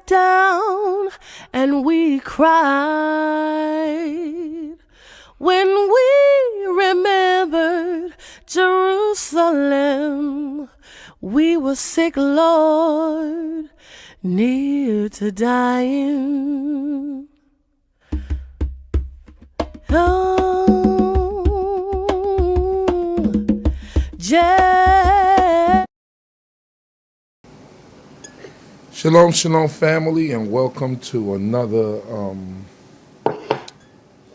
sat down and we cried when we remembered Jerusalem. We were sick, Lord, near to dying. Oh, Shalom, shalom, family, and welcome to another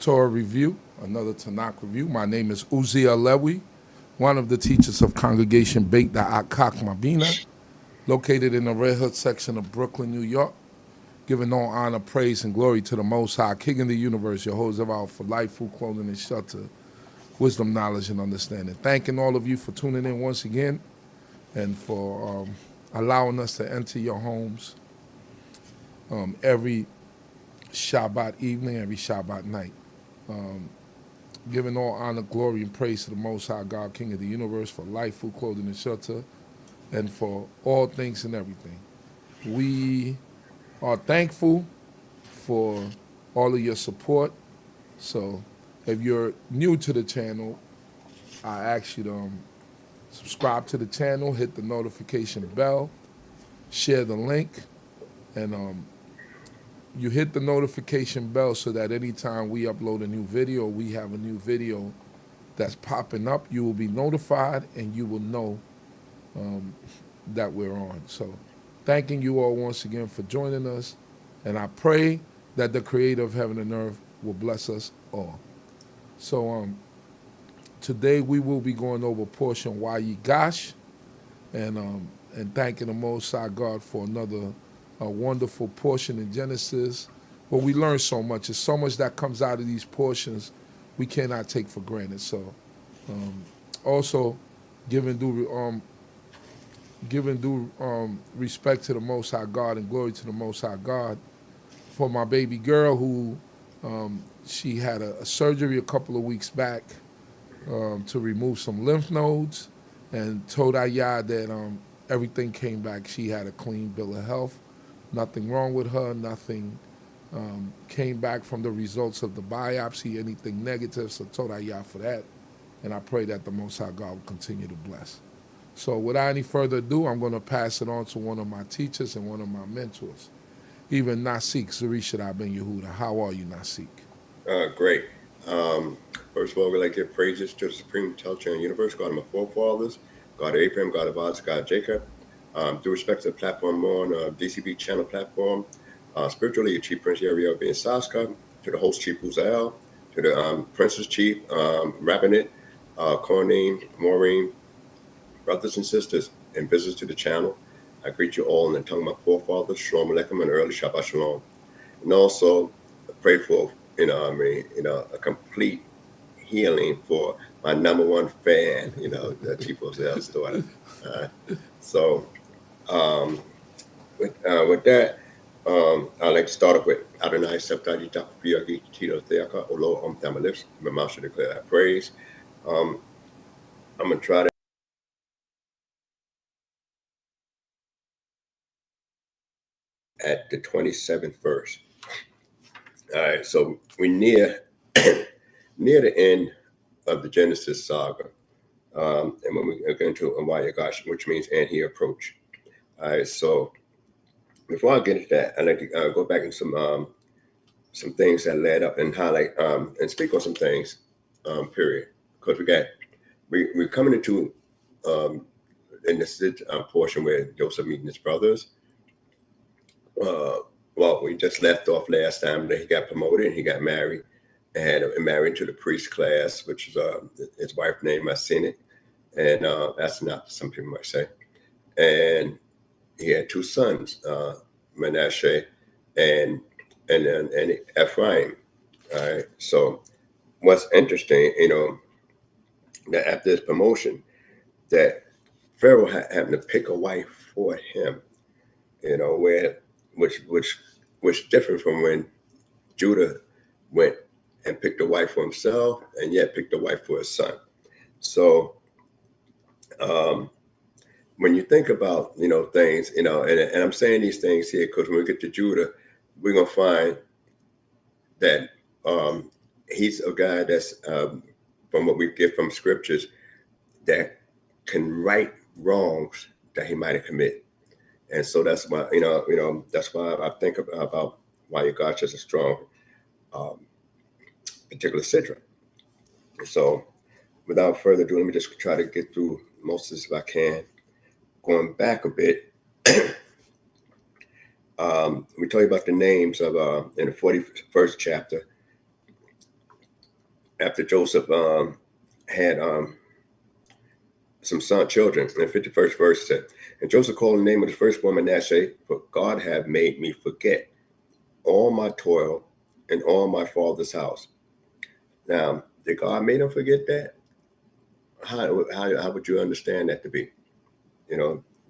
Torah review, another Tanakh review. My name is Uziel Lewy, one of the teachers of Congregation BINAH, CHOKMAH, located in the Red Hood section of Brooklyn, New York, giving all honor, praise, and glory to the Most High, King of the universe, Yehudah, for life, food, clothing, and shelter, wisdom, knowledge, and understanding. Thanking all of you for tuning in once again and for allowing us to enter your homes every Shabbat evening, every Shabbat night. Giving all honor, glory, and praise to the Most High God, King of the universe, for life, food, clothing, and shelter, and for all things and everything. We are thankful for all of your support. So if you're new to the channel, I ask you to subscribe to the channel, hit the notification bell, share the link, and you hit the notification bell so that anytime we upload a new video, we have a new video that's popping up, you will be notified and you will know that we're on. So thanking you all once again for joining us, and I pray that the Creator of heaven and earth will bless us all. So today we will be going over portion Wayigash, and thanking the Most High God for another wonderful portion in Genesis. Well, we learn so much. There's so much that comes out of these portions we cannot take for granted. So also giving due respect to the Most High God and glory to the Most High God for my baby girl who she had a surgery a couple of weeks back to remove some lymph nodes, and told YAH that everything came back. She had a clean bill of health. Nothing wrong with her. Nothing came back from the results of the biopsy, anything negative. So told YAH for that. And I pray that the Most High God will continue to bless. So without any further ado, I'm going to pass it on to one of my teachers and one of my mentors, even Nasik, Zurishaddai ben Yehudah. How are you, Nasik? Great. First of all, we'd like to give praises to the Supreme Intelligent in the universe, God of my forefathers, God of Abraham, God of Isaac, God of Jacob. Due respect to the platform on D.C.B channel platform, spiritually, Chief Prince Yariel Ben Saska, to the host Chief Uzael, to the Princess Chief Rabbinate, Cornine, Maureen, brothers and sisters, and visitors to the channel. I greet you all in the tongue of my forefathers, Shalom Aleichem, and early Shabbat Shalom. And also pray for, a complete healing for my number one fan, the Chief Uzael's daughter. So with that, I'd like to start off with Adonai Septagi Takufiyagi Tito Theaka, Olo Om Tamalifs, my mouth should declare that praise. I'm going to try to at the 27th verse. All right, so we're near the end of the Genesis saga. And when we get into Wayigash, which means and he approached. All right, so before I get into that, I'd like to go back in some things that led up and highlight and speak on some things, period. Because we're coming into in this portion where Joseph meeting his brothers. Well, we just left off last time that he got promoted and he got married, and married to the priest class, which is his wife's name, Senate, and that's not some people might say. And he had two sons, Manasseh and Ephraim. All right. So what's interesting, that after this promotion, that Pharaoh happened to pick a wife for him, which different from when Judah went and picked a wife for himself and yet picked a wife for his son. So when you think about, things, and I'm saying these things here because when we get to Judah, we're going to find that he's a guy that's, from what we get from scriptures, that can right wrongs that he might have committed. And so that's why, that's why I think about Wayigash as a strong particular citra. So without further ado, let me just try to get through most of this if I can. Going back a bit, we tell you about the names of, in the 41st chapter, after Joseph had some children. In the 51st verse said, and Joseph called the name of the firstborn Manasseh, for God have made me forget all my toil and all my father's house. Now, did God make him forget that? How would you understand that to be?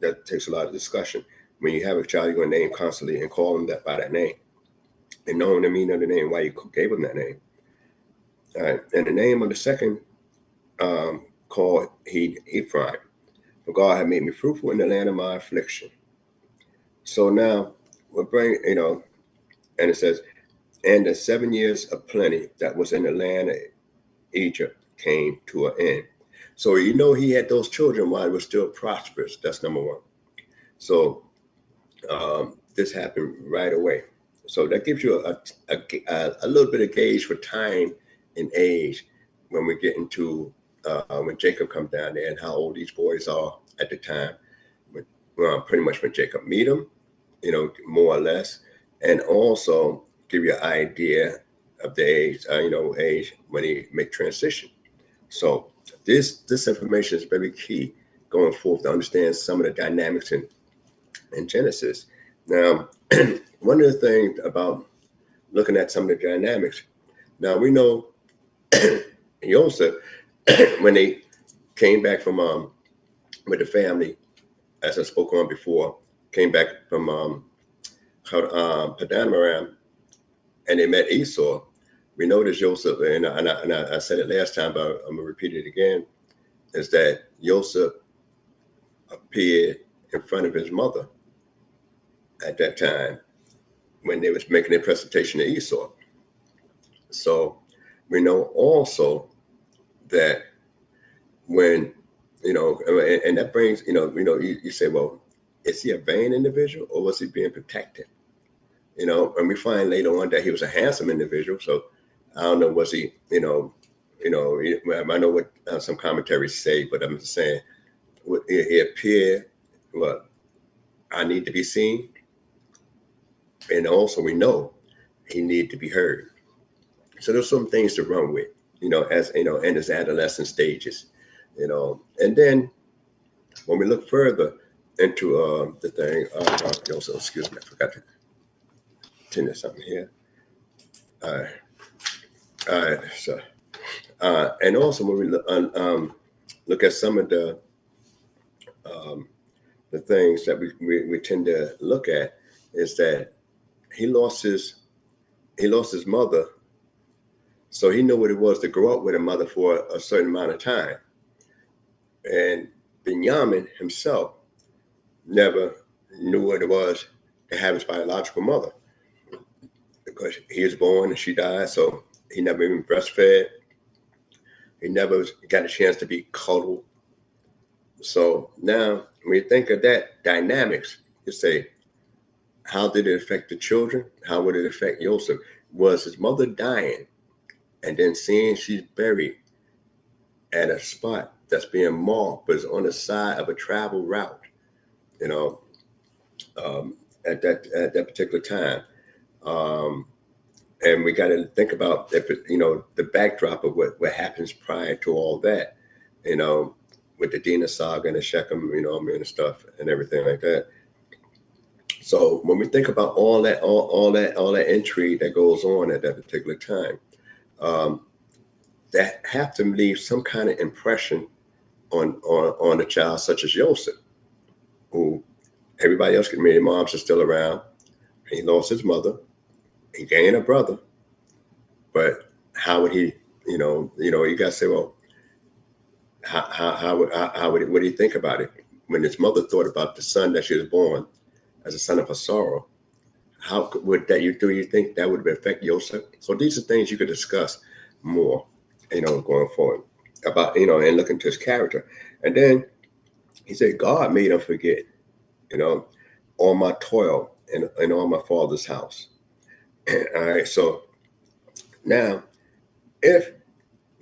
That takes a lot of discussion. When you have a child, you're going to name constantly and call him that by that name, and knowing the meaning of the name, why you gave him that name. All right, and the name of the second called he Ephraim. For God had made me fruitful in the land of my affliction. So now we'll bring, and it says, and the 7 years of plenty that was in the land of Egypt came to an end. So he had those children while he was still prosperous. That's number one. So this happened right away. So that gives you a little bit of gauge for time and age when we get into when Jacob comes down there and how old these boys are at the time. Pretty much when Jacob meet them, more or less, and also give you an idea of the age, age when he make transition. So this information is very key going forth to understand some of the dynamics in Genesis. Now, one of the things about looking at some of the dynamics, now we know Joseph, when they came back from with the family, as I spoke on before, came back from Padan Aram, and they met Esau. We noticed Joseph, and I said it last time, but I'm gonna repeat it again, is that Joseph appeared in front of his mother at that time when they was making their presentation to Esau. So we know also that when, and that brings, you say, well, is he a vain individual or was he being protected? And we find later on that he was a handsome individual. So I don't know, was he, I know what some commentaries say, but I'm just saying, he appeared, I need to be seen. And also we know he needed to be heard. So there's some things to run with, as, in his adolescent stages, and then when we look further into the thing, also, excuse me, I forgot to turn something here. All right, so, and also when we look at some of the things that we tend to look at is that he lost his mother, so he knew what it was to grow up with a mother for a certain amount of time. And Binyamin himself never knew what it was to have his biological mother, because he was born and she died, so he never even breastfed. He never got a chance to be cuddled. So now, when you think of that dynamics, you say, how did it affect the children? How would it affect Joseph? Was his mother dying and then seeing she's buried at a spot that's being marked, but it's on the side of a travel route, at that particular time. And we got to think about, the backdrop of what happens prior to all that, with the Dinah saga and the Shechem, and stuff and everything like that. So when we think about all that intrigue that goes on at that particular time, that have to leave some kind of impression on a child such as Joseph, who everybody else can marry. Moms are still around. He lost his mother. He gained a brother, but how would he? You got to say, well, what do you think about it? when his mother thought about the son that she was born as a son of her sorrow, how would that do you think that would affect Joseph? So these are things you could discuss more, going forward about, and look into his character. And then he said, God made him forget, all my toil and all my father's house. All right. So now, if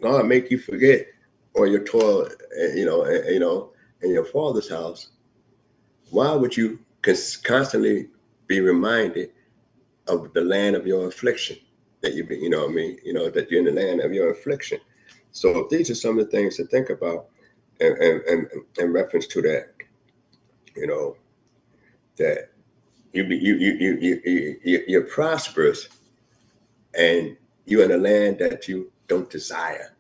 God make you forget all your toil, in your father's house, why would you constantly be reminded of the land of your affliction that you've been, that you're in the land of your affliction? So these are some of the things to think about in reference to that, that you're prosperous and you're in a land that you don't desire,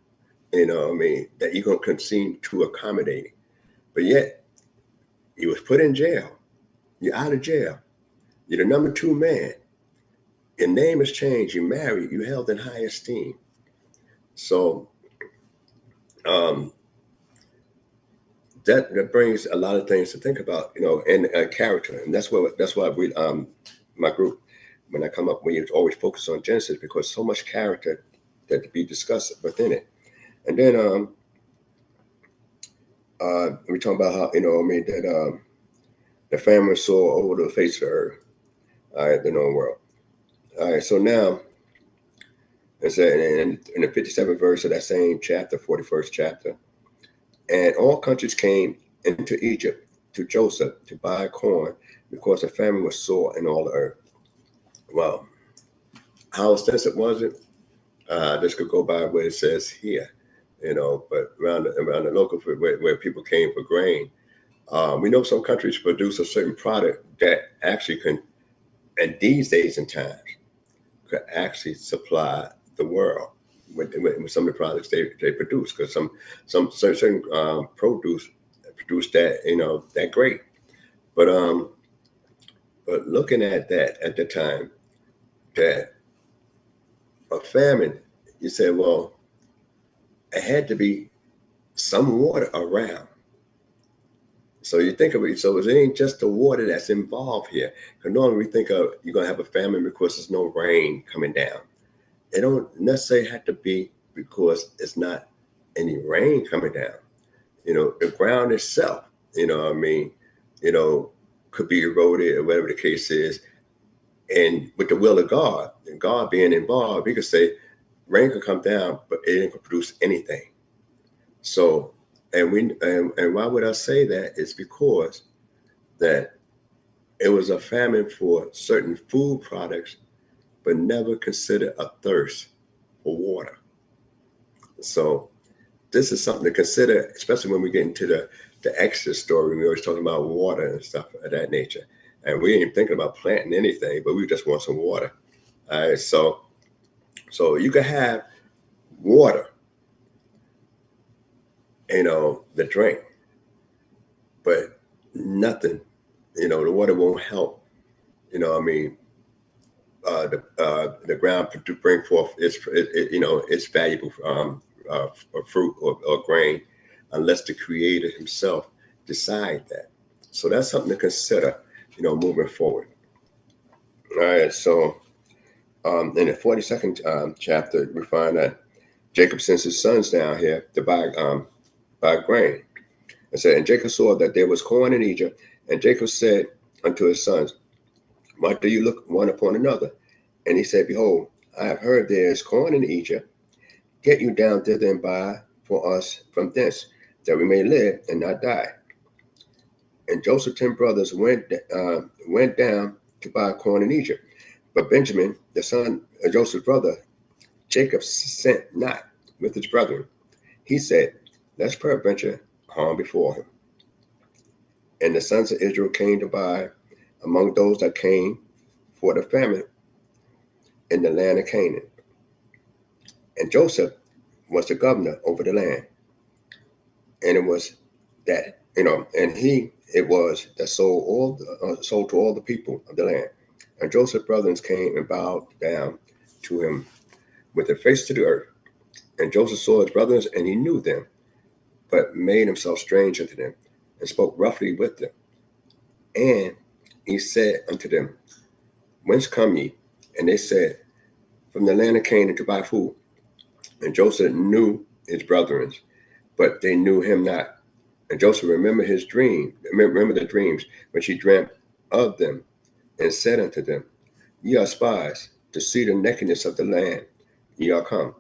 that you're going to seem too accommodating. But yet, you was put in jail. You're out of jail. You're the number 2 man. Your name has changed. You're married. You're held in high esteem. So that brings a lot of things to think about, and character. And that's why we, my group, when I come up, we always focus on Genesis, because so much character that to be discussed within it. And then we talk about how, that the famine saw over the face of the earth, all right, the known world. All right, so now, it's in the 57th verse of that same chapter, 41st chapter, and all countries came into Egypt to Joseph to buy corn, because the famine was sore in all the earth. Well, how extensive was it? This could go by what it says here, but around the local, where people came for grain, we know some countries produce a certain product that actually can, and these days and times, could actually supply the world with some of the products they produce, because some certain produce that, that great. But looking at that at the time, that a famine, you said, well, it had to be some water around. So you think of it, so it ain't just the water that's involved here. Because normally we think of, you're going to have a famine because there's no rain coming down. It don't necessarily have to be because it's not any rain coming down. The ground itself, could be eroded, or whatever the case is. And with the will of God, and God being involved, we could say rain could come down, but it ain't gonna produce anything. So, and why would I say that? It's because that it was a famine for certain food products, but never considered a thirst for water. So this is something to consider, especially when we get into the Exodus story. We're always talking about water and stuff of that nature. And we ain't even thinking about planting anything, but we just want some water. All right, so you can have water, the drink, but nothing, the water won't help, the ground to bring forth its valuable fruit or grain, unless the Creator Himself decide that. So that's something to consider, moving forward. All right, so in the 42nd chapter, we find that Jacob sends his sons down here to buy grain. And Jacob saw that there was corn in Egypt, and Jacob said unto his sons, why do you look one upon another? And he said, behold, I have heard there is corn in Egypt. Get you down thither and buy for us from thence, that we may live and not die. And Joseph's 10 brothers went down to buy corn in Egypt. But Benjamin, the son of Joseph's brother, Jacob sent not with his brethren. He said, let's peradventure harm before him. And the sons of Israel came to buy among those that came for the famine in the land of Canaan. And Joseph was the governor over the land. And it was that, it was that sold to all the people of the land. And Joseph's brothers came and bowed down to him with their face to the earth. And Joseph saw his brothers, and he knew them, but made himself strange unto them. and spoke roughly with them. And he said unto them, Whence come ye? And they said, From the land of Canaan to buy food. And Joseph knew his brethren, but they knew him not. And Joseph remembered the dreams which he dreamt of them, and said unto them, Ye are spies, to see the nakedness of the land. Ye are come.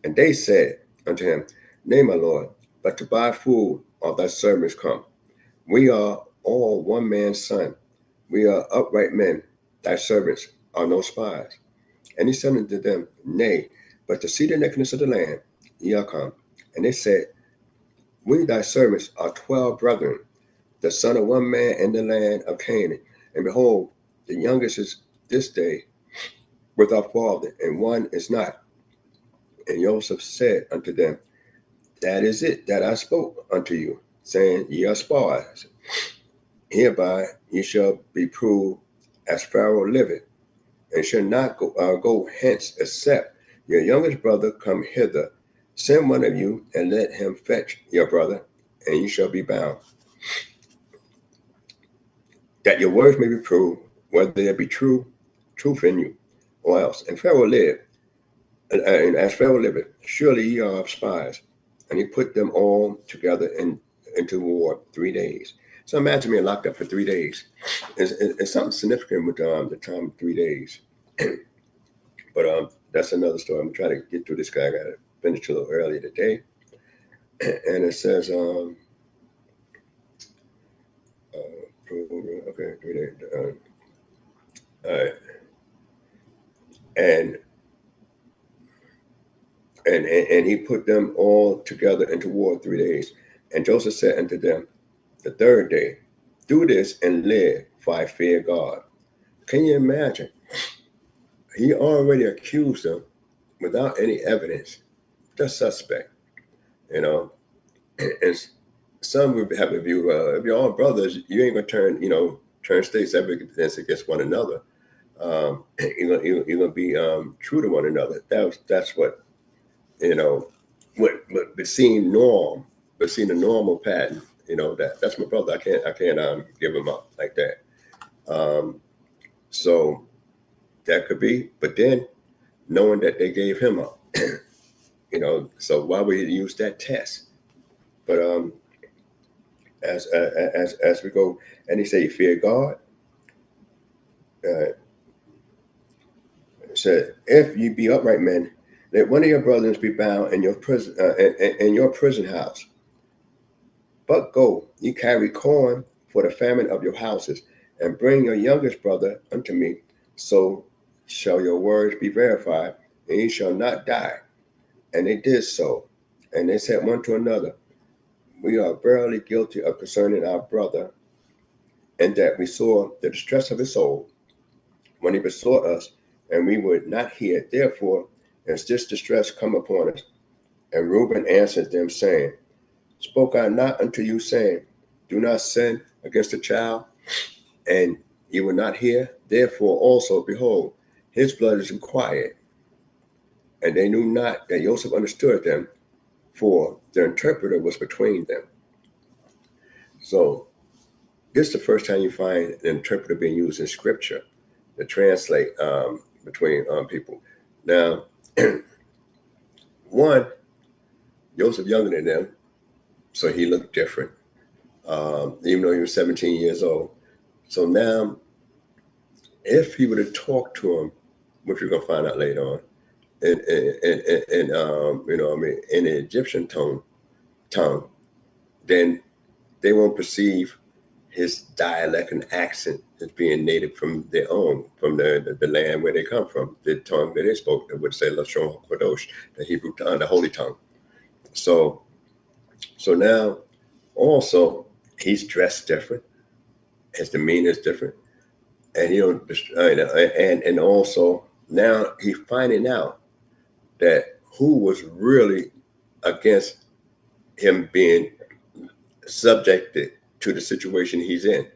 And they said unto him, Nay, my Lord, but to buy food are thy servants come. We are all one man's son. We are upright men. Thy servants are no spies. And he said unto them, Nay, but to see the nakedness of the land, ye are come. And they said, We thy servants are 12 brethren, the son of one man in the land of Canaan. And behold, the youngest is this day with our father, and one is not. And Joseph said unto them, That is it that I spoke unto you, saying, Ye are spies. Hereby ye shall be proved as Pharaoh liveth, and shall not go hence, except your youngest brother come hither. Send one of you, and let him fetch your brother, and you shall be bound. That your words may be proved, whether there be truth in you, or else. And Pharaoh lived, and as Pharaoh liveth, surely ye are spies. And he put them all together into war 3 days. So imagine being locked up for 3 days. It's something significant with the time of 3 days. But that's another story. I'm trying to get through this guy. I got to finish a little early today. And it says, okay, 3 days. All right. And he put them all together into war 3 days. And Joseph said unto them, the third day, do this and live, for I fear God. Can you imagine? He already accused them without any evidence, just suspect, you know. And some would have a view, if you're all brothers, you ain't gonna turn states' evidence against one another. You're gonna be true to one another. That's what what seemed norm, but seeing a normal pattern. That's my brother. I can't give him up like that. So that could be, but then knowing that they gave him up, so why would he use that test? But as we go, and he say, fear God. Said, if you be upright men, let one of your brothers be bound in your prison house. But go, ye carry corn for the famine of your houses, and bring your youngest brother unto me. So shall your words be verified, and ye shall not die. And they did so. And they said one to another, we are verily guilty of concerning our brother, and that we saw the distress of his soul when he besought us, and we would not hear. Therefore, as this distress come upon us. And Reuben answered them, saying, spoke I not unto you, saying, do not sin against the child, and you will not hear? Therefore also, behold, his blood is required. And they knew not that Joseph understood them, for the interpreter was between them. So this is the first time you find an interpreter being used in scripture to translate between people. Now, one, Joseph younger than them, so he looked different, even though he was 17 years old. So now, if he would have talked to him, which we're gonna find out later on, in the Egyptian tongue, then they won't perceive his dialect and accent as being native from their own, from the land where they come from, the tongue that they spoke. They would say Lashon Kodosh, the Hebrew tongue, the holy tongue. So now, also, he's dressed different, his demeanor is different, and and also now he's finding out that who was really against him being subjected to the situation he's in.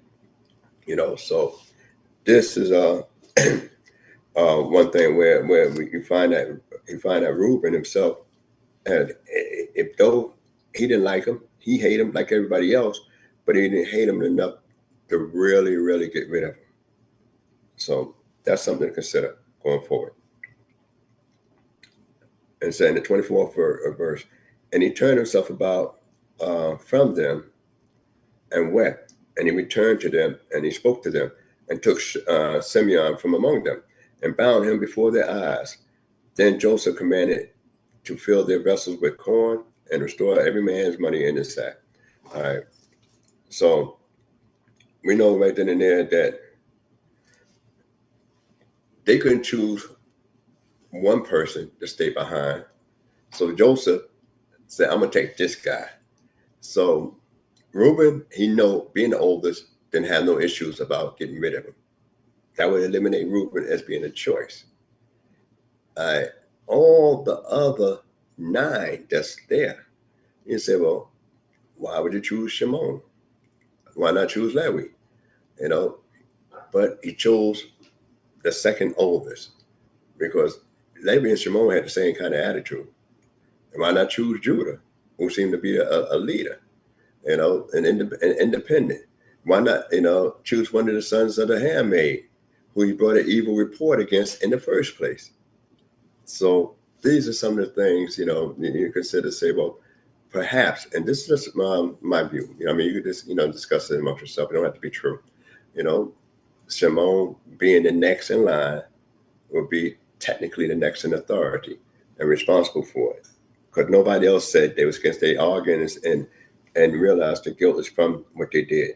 So this is one thing where you find that Reuben himself, if though he didn't like him, he hated him like everybody else, but he didn't hate him enough to really, really get rid of him. So that's something to consider going forward. And so in the 24th verse, and he turned himself about from them and wept, and he returned to them, and he spoke to them, and took Simeon from among them, and bound him before their eyes. Then Joseph commanded to fill their vessels with corn, and restore every man's money in his sack. All right. So we know right then and there that they couldn't choose one person to stay behind. So Joseph said, I'm going to take this guy. So Reuben, being the oldest, didn't have no issues about getting rid of him. That would eliminate Reuben as being a choice. All the other 9 that's there, you say, well, why would you choose Shimon? Why not choose Levi? But he chose the second oldest because Levi and Shimon had the same kind of attitude. And why not choose Judah, who seemed to be a leader, and independent? Why not, choose one of the sons of the handmaid, who he brought an evil report against in the first place? So these are some of the things, you consider, say, well, perhaps, and this is just my view. You could just, discuss it amongst yourself. It don't have to be true. Shimon being the next in line will be technically the next in authority and responsible for it, because nobody else said they was against their arguments and realized the guilt is from what they did.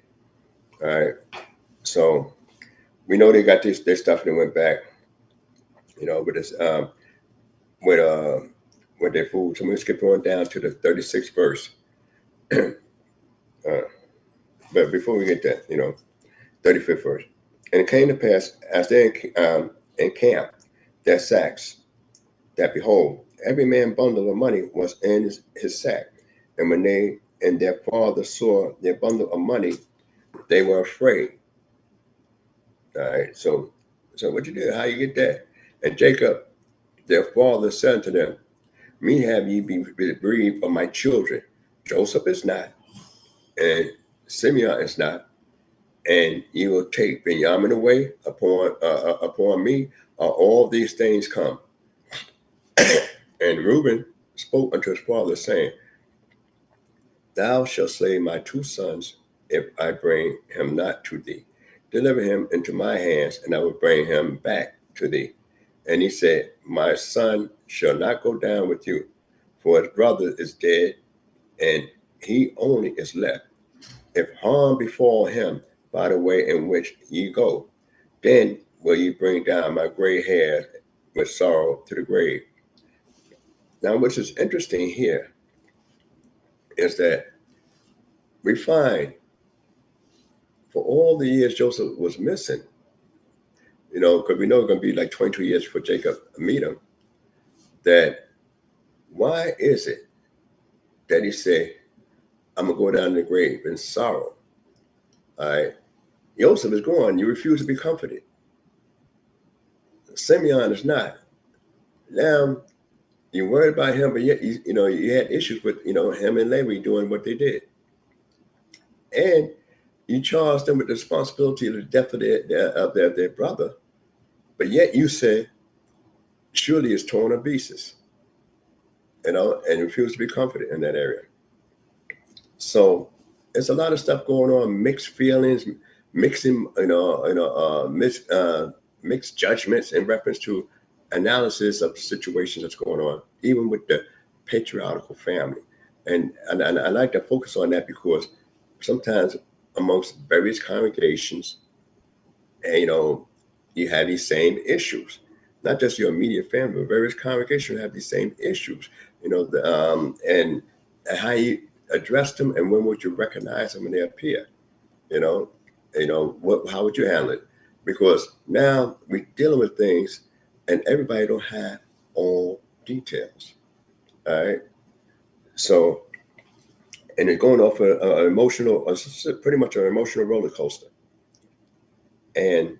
All right. So we know they got their stuff and they went back, with this with their food. So we'll skip on down to the 36th verse. But before we get that, 35th verse. And it came to pass, as they encamped their sacks, that behold, every man's bundle of money was in his sack. And when they and their father saw their bundle of money, they were afraid. All right. So what you do? How you get that? And Jacob, their father, said to them, me have ye been bereaved of my children. Joseph is not, and Simeon is not, and you will take Benjamin away upon me. Are all these things come? And Reuben spoke unto his father, saying, thou shalt slay my 2 sons if I bring him not to thee. Deliver him into my hands, and I will bring him back to thee. And he said, my son shall not go down with you, for his brother is dead, and he only is left. If harm befall him by the way in which ye go, then will ye bring down my gray hair with sorrow to the grave. Now, which is interesting here is that we find for all the years Joseph was missing, because we know it's going to be like 22 years for Jacob to meet him, that why is it that he said, I'm going to go down to the grave in sorrow? All right. Joseph is gone. You refuse to be comforted. Simeon is not. Now, you're worried about him, but yet, you had issues with, him and Levi doing what they did. And you charged them with the responsibility of the death of their brother. But yet you said, surely it's torn to pieces, and refuse to be comforted in that area. So there's a lot of stuff going on, mixed feelings, mixing, mixed judgments in reference to analysis of situations that's going on, even with the patriarchal family. And I like to focus on that because sometimes amongst various congregations, you have these same issues. Not just your immediate family, but various congregations have these same issues, and how you address them and when would you recognize them when they appear, how would you handle it? Because now we're dealing with things and everybody don't have all details, all right? So, and it's going off pretty much an emotional roller coaster. And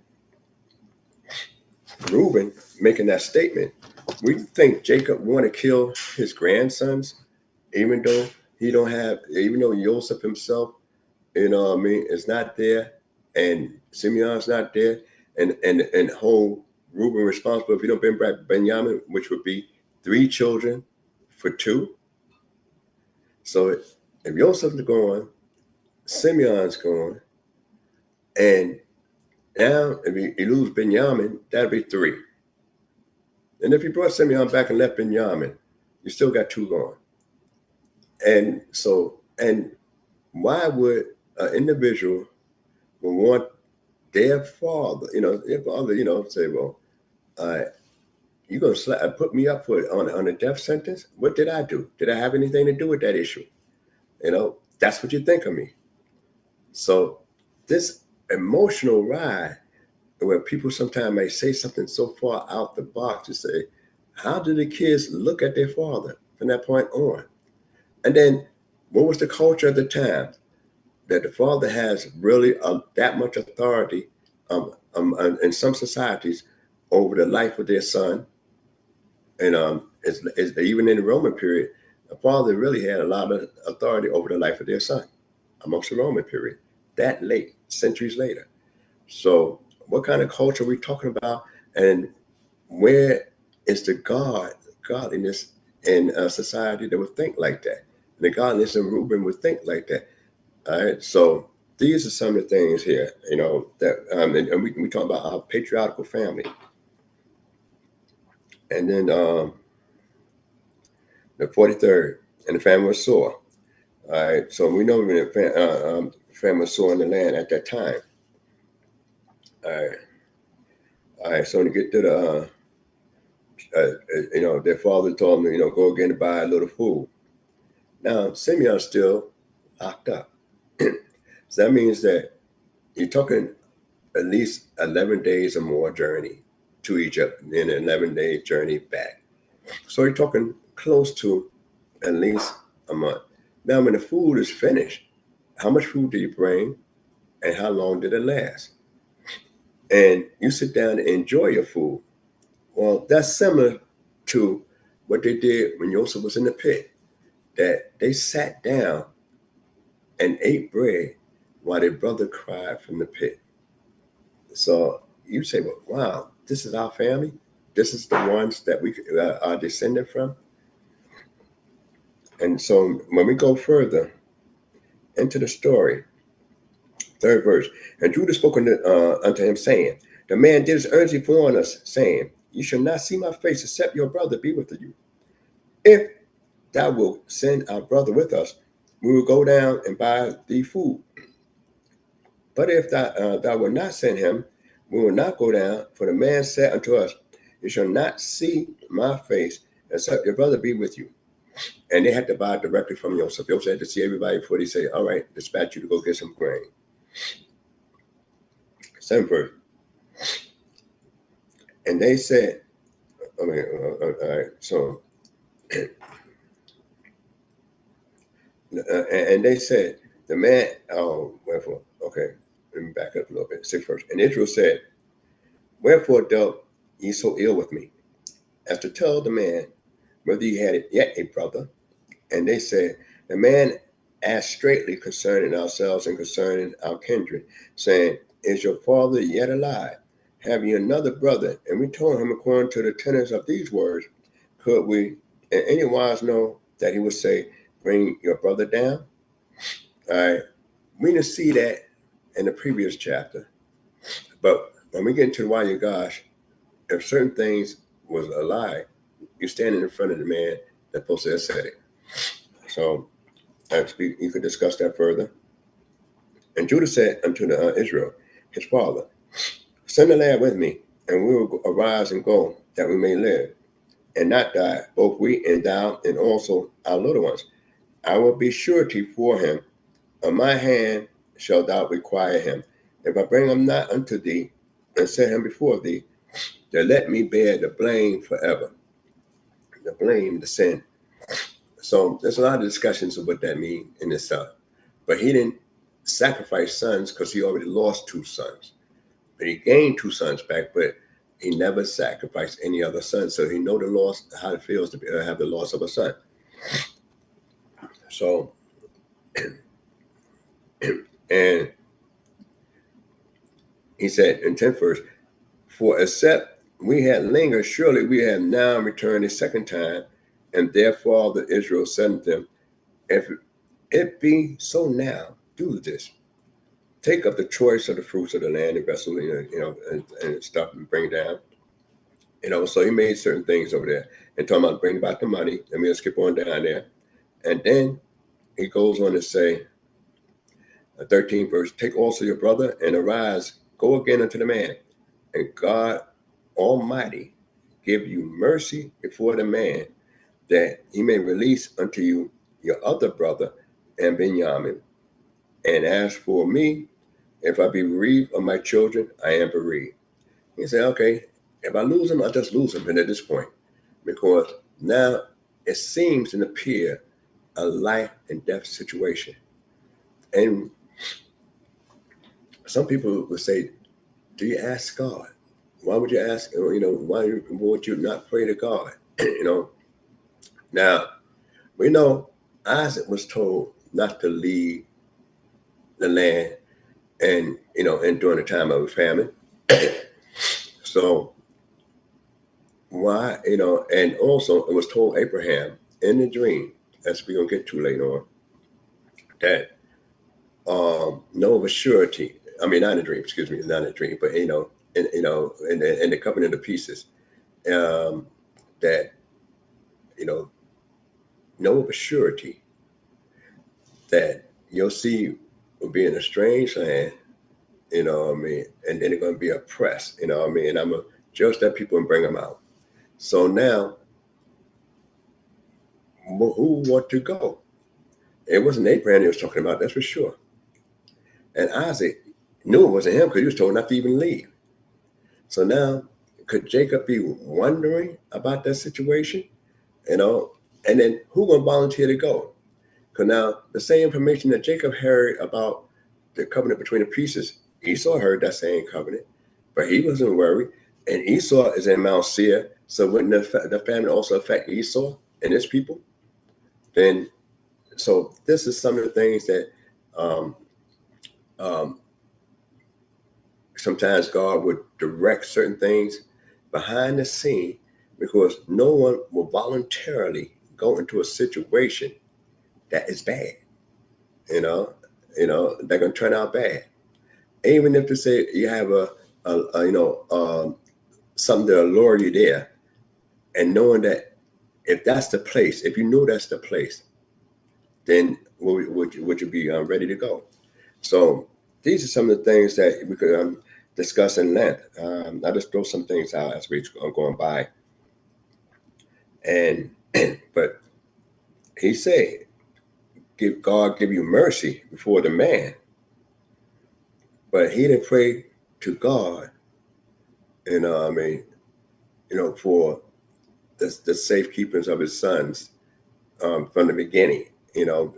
Reuben making that statement, we think Jacob want to kill his grandsons, even though he don't have, even though Joseph himself, is not there, and Simeon's not there, and whole Reuben responsible if you don't bring back Benjamin, which would be 3 children for 2. So if Joseph's gone, Simeon's gone, and now if you lose Benjamin, that'd be 3. And if you brought Simeon back and left Benjamin, you still got 2 gone. And so, and why would an individual want their father, say, well, you're going to put me up on a death sentence? What did I do? Did I have anything to do with that issue? That's what you think of me. So this emotional ride, where people sometimes may say something so far out the box to say, how do the kids look at their father from that point on? And then what was the culture at the time? That the father has really that much authority in some societies over the life of their son. And it's even in the Roman period, the father really had a lot of authority over the life of their son amongst the Roman period, that late, centuries later. So what kind of culture are we talking about? And where is the godliness in a society that would think like that? And the godliness in Reuben would think like that. All right, so these are some of the things here, that and we talk about our patriarchal family. And then the 43rd, and the famine was sore. All right, so we know when the famine was sore in the land at that time. All right. So when you get to the, their father told them, go again and buy a little food. Now Simeon's still locked up. So that means that you're talking at least 11 days or more journey to Egypt, and then an 11-day journey back. So you're talking close to at least a month. Now, when the food is finished, how much food do you bring, and how long did it last? And you sit down and enjoy your food. Well, that's similar to what they did when Joseph was in the pit, that they sat down and ate bread while their brother cried from the pit. So you say, well, wow, this is our family. This is the ones that we are descended from. And so when we go further into the story, 3rd verse, and Judah spoke unto him, saying, the man did as earnestly warn us, saying, you shall not see my face, except your brother be with you. If thou wilt send our brother with us, we will go down and buy thee food. But if thou wilt not send him, we will not go down. For the man said unto us, you shall not see my face, except your brother be with you. And they had to buy directly from Joseph. Joseph had to see everybody before they say, all right, dispatch you to go get some grain. 7th verse. And they said, all right, so, and they said, the man, wherefore, okay, let me back up a little bit, 6th verse. And Israel said, wherefore dealt ye so ill with me, as to tell the man whether he had yet a brother? And they said, the man asked straightly concerning ourselves and concerning our kindred, saying, is your father yet alive? Have you another brother? And we told him, according to the tenets of these words, could we in any wise know that he would say, bring your brother down? All right. We didn't see that in the previous chapter. But when we get into the Wayigash, if certain things was a lie, you're standing in front of the man that's supposed to have said it. So you could discuss that further. And Judah said unto Israel, his father, send the lad with me, and we will arise and go, that we may live, and not die, both we and thou, and also our little ones. I will be surety for him. On my hand shalt thou require him. If I bring him not unto thee, and set him before thee, then let me bear the blame forever. The blame, the sin. So there's a lot of discussions of what that means in itself. But he didn't sacrifice sons because he already lost 2 sons. But he gained 2 sons back, but he never sacrificed any other son. So he know the loss, how it feels to have the loss of a son. So, and he said in 10th verse, for except we had lingered, surely we have now returned a second time, and their father Israel said unto them, if it be so now, do this. Take up the choice of the fruits of the land and vessel, and stuff, and bring it down. So he made certain things over there and talking about bring back the money. And we'll skip on down there. And then he goes on to say, 13th verse, take also your brother and arise, go again unto the man, and God Almighty give you mercy before the man, that he may release unto you your other brother and Benjamin. And as for me, if I be bereaved of my children, I am bereaved. He said, okay, if I lose them, I'll just lose them. And at this point, because now it seems and appear a life and death situation. And some people would say, do you ask God? Why would you ask, why would you not pray to God? Now, we know Isaac was told not to leave the land and during the time of a famine. So why, and also it was told Abraham in the dream, as we're going to get to later on, that no of a surety, not a dream, excuse me, not a dream, but in the covenant of pieces, that know of a surety that your seed will be in a strange land, and then they're going to be oppressed, and I'm going to judge that people and bring them out. So now, who want to go? It wasn't Abraham he was talking about, that's for sure. And Isaac knew it wasn't him because he was told not to even leave. So now, could Jacob be wondering about that situation? And then who gonna volunteer to go? Because now the same information that Jacob heard about the covenant between the pieces, Esau heard that same covenant, but he wasn't worried. And Esau is in Mount Seir, so wouldn't the famine also affect Esau and his people? Then, so this is some of the things that sometimes God would direct certain things behind the scene, because no one will voluntarily go into a situation that is bad. They're going to turn out bad. Even if they say you have something to allure you there, and knowing that if that's the place, if you know that's the place, then would you be ready to go? So these are some of the things that we could discuss in length. I'll just throw some things out as we're going by. And but he said, God give you mercy before the man. But he didn't pray to God, for the safekeepings of his sons from the beginning.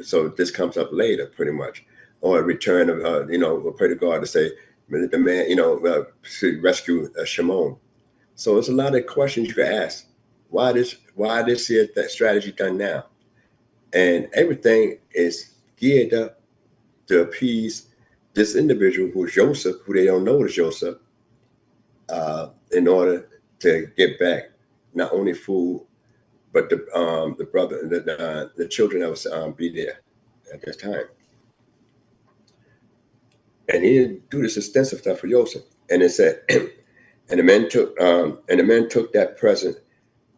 So this comes up later, pretty much, or a return of we'll pray to God to say the man, to rescue Shalom. So there's a lot of questions you can ask. Why this is that strategy done now? And everything is geared up to appease this individual who's Joseph, who they don't know is Joseph, in order to get back not only food, but the brother, the children that was be there at that time. And he didn't do this extensive stuff for Joseph. And it said, and the men took that present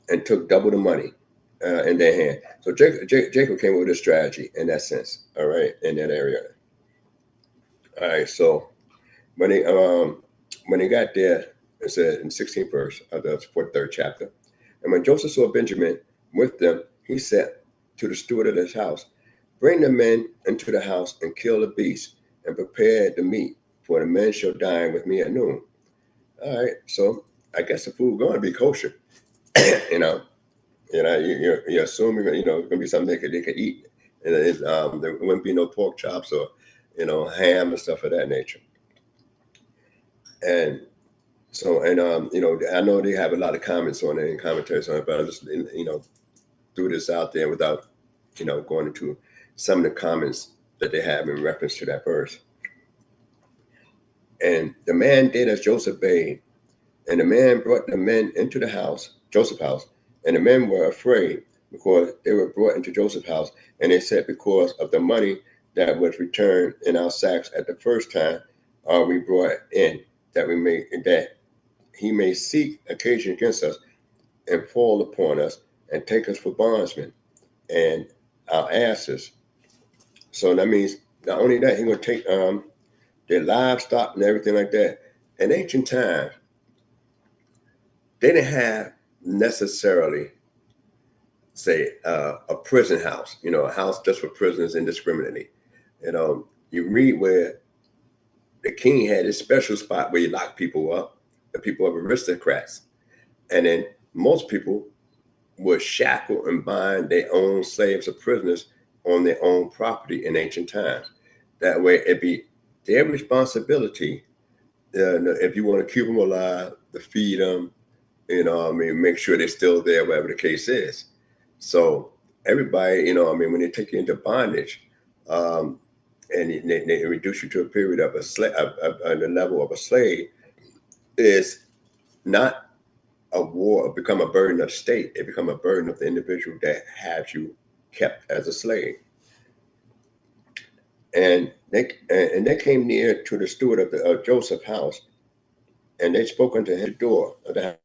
and took double the money in their hand. So Jacob came up with a strategy in that sense, all right, in that area. All right, so when they got there, it said in 16th verse of the 43rd chapter, and when Joseph saw Benjamin with them, he said to the steward of his house, bring the men into the house and kill the beast and prepare the meat, for the men shall dine with me at noon. All right, so I guess the food going to be kosher. You're assuming it's going to be something they could eat, and there wouldn't be no pork chops or ham and stuff of that nature. And so, I know they have a lot of comments on it and commentaries on it, but I just threw this out there without going into some of the comments that they have in reference to that verse. And the man did as Joseph bade, and the man brought the men into the house, Joseph's house, and the men were afraid because they were brought into Joseph's house, and they said, because of the money that was returned in our sacks at the first time, are we brought in, that he may seek occasion against us and fall upon us and take us for bondsmen and our asses. So that means not only that, he's going to take their livestock and everything like that. In ancient times, they didn't have necessarily, say, a prison house, a house just for prisoners indiscriminately. You read where the king had his special spot where he locked people up, the people of aristocrats. And then most people would shackle and bind their own slaves or prisoners on their own property in ancient times. That way it'd be their responsibility, if you want to keep them alive, to feed them, make sure they're still there, whatever the case is. So everybody, when they take you into bondage, and they reduce you to a period of the level of a slave, is not a war, become a burden of the state. It become a burden of the individual that has you kept as a slave. And they came near to the steward of Joseph's house, and they spoke unto him at the door of the house.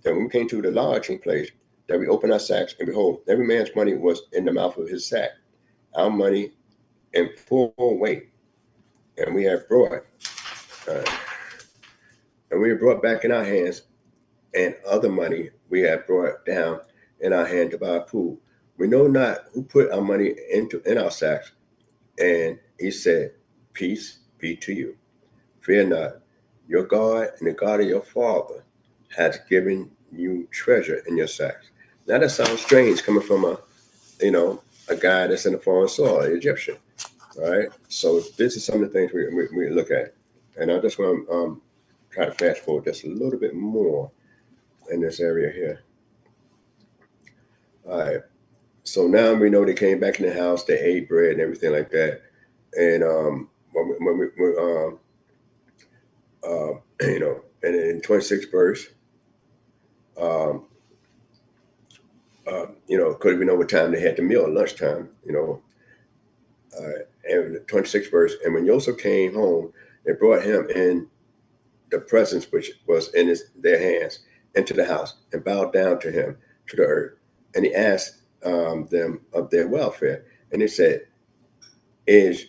And when we came to the lodging place, that we opened our sacks, and behold, every man's money was in the mouth of his sack, our money in full weight, and we have brought, back in our hands, and other money we have brought down in our hand to buy food. We know not who put our money in our sacks. And he said, peace be to you. Fear not. Your God and the God of your father has given you treasure in your sacks. Now that sounds strange coming from a guy that's in a foreign soil, an Egyptian. All right. So this is some of the things we look at. And I just want to try to fast forward just a little bit more in this area here. All right. So now we know they came back in the house, they ate bread and everything like that. And and in 26th verse, could we know what time they had the meal, lunchtime, and the 26th verse, and when Joseph came home, they brought him in the presence which was in their hands into the house and bowed down to him to the earth. And he asked them of their welfare. And he said, is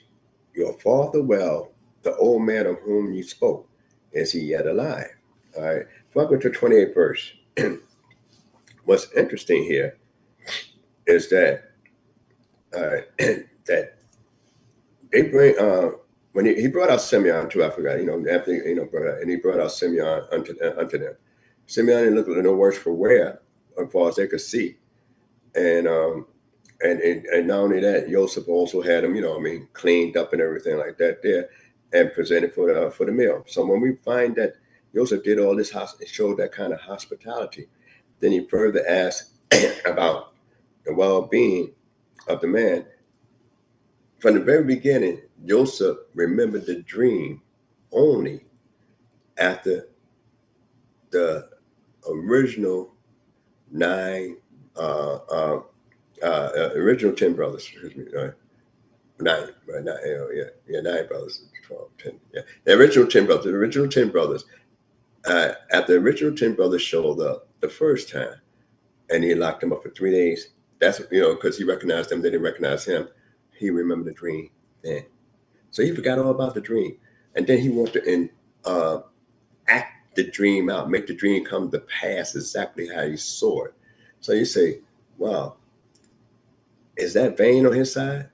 your father well, the old man of whom you spoke? Is he yet alive? All right. So I go to 28th verse. What's interesting here is that that they bring when he brought out Simeon too, I forgot, after and he brought out Simeon unto them. Simeon looked no worse for wear as far as they could see. And not only that, Joseph also had him, cleaned up and everything like that there, and presented for the meal. So when we find that Joseph did all this, it showed that kind of hospitality. Then he further asked about the well-being of the man. From the very beginning, Joseph remembered the dream only after the original original 10 brothers, excuse me, nine brothers, 12, 10, yeah. The original 10 brothers, after the original 10 brothers showed up the first time, and he locked them up for 3 days. That's, because he recognized them, they didn't recognize him. He remembered the dream then. So he forgot all about the dream. And then he wanted to act the dream out, make the dream come to pass exactly how he saw it. So you say, wow, is that vain on his side?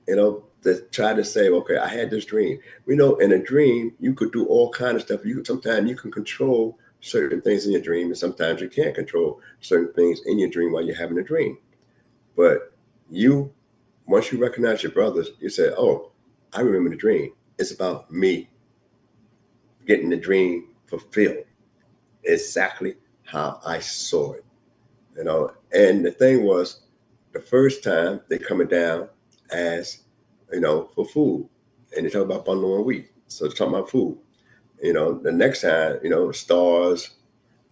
To try to say, okay, I had this dream. We know in a dream, you could do all kinds of stuff. Sometimes you can control certain things in your dream, and sometimes you can't control certain things in your dream while you're having a dream. But once you recognize your brothers, you say, oh, I remember the dream. It's about me getting the dream fulfilled. Exactly how I saw it, And the thing was, the first time they coming down as, for food, and they talk about bundle of wheat. So they're talking about food. The next time, stars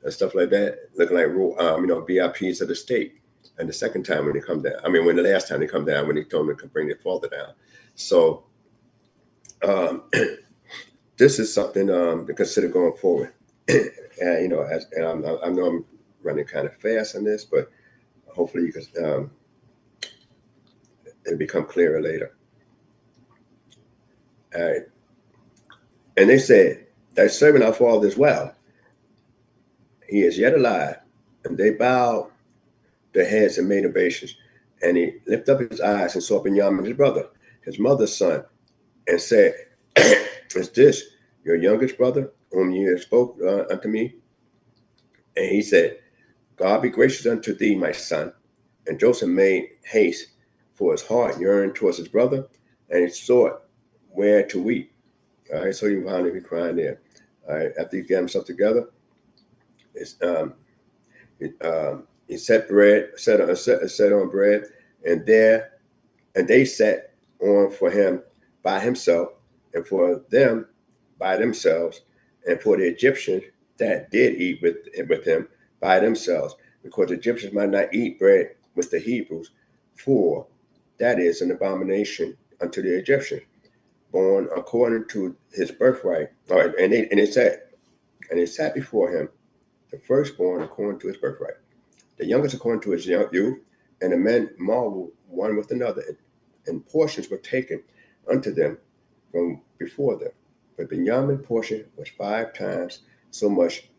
and stuff like that, looking like, VIPs of the state. And the second time when they come down, when the last time they come down, when they told them to bring their father down. So this is something to consider going forward. And, I know I'm running kind of fast on this, but hopefully you can, it'll become clearer later. All right. And they said, "Thy servant our father is well. He is yet alive." And they bowed their heads and made obeisance. And he lifted up his eyes and saw Benjamin, his brother, his mother's son, and said, "Is this your youngest brother, whom you have spoke unto me?" And he said, "God be gracious unto thee, my son." And Joseph made haste, for his heart yearned towards his brother, and he sought where to weep. All right, so you found him crying there. All right, after he got himself together, he set on bread, and they set on for him by himself, and for them by themselves, and for the Egyptians that did eat with him by themselves, because the Egyptians might not eat bread with the Hebrews, for that is an abomination unto the Egyptians, born according to his birthright. All right, and they sat before him, the firstborn according to his birthright, the youngest according to his youth, and the men marveled one with another, and portions were taken unto them from before them. But Benjamin's portion was 5 times so much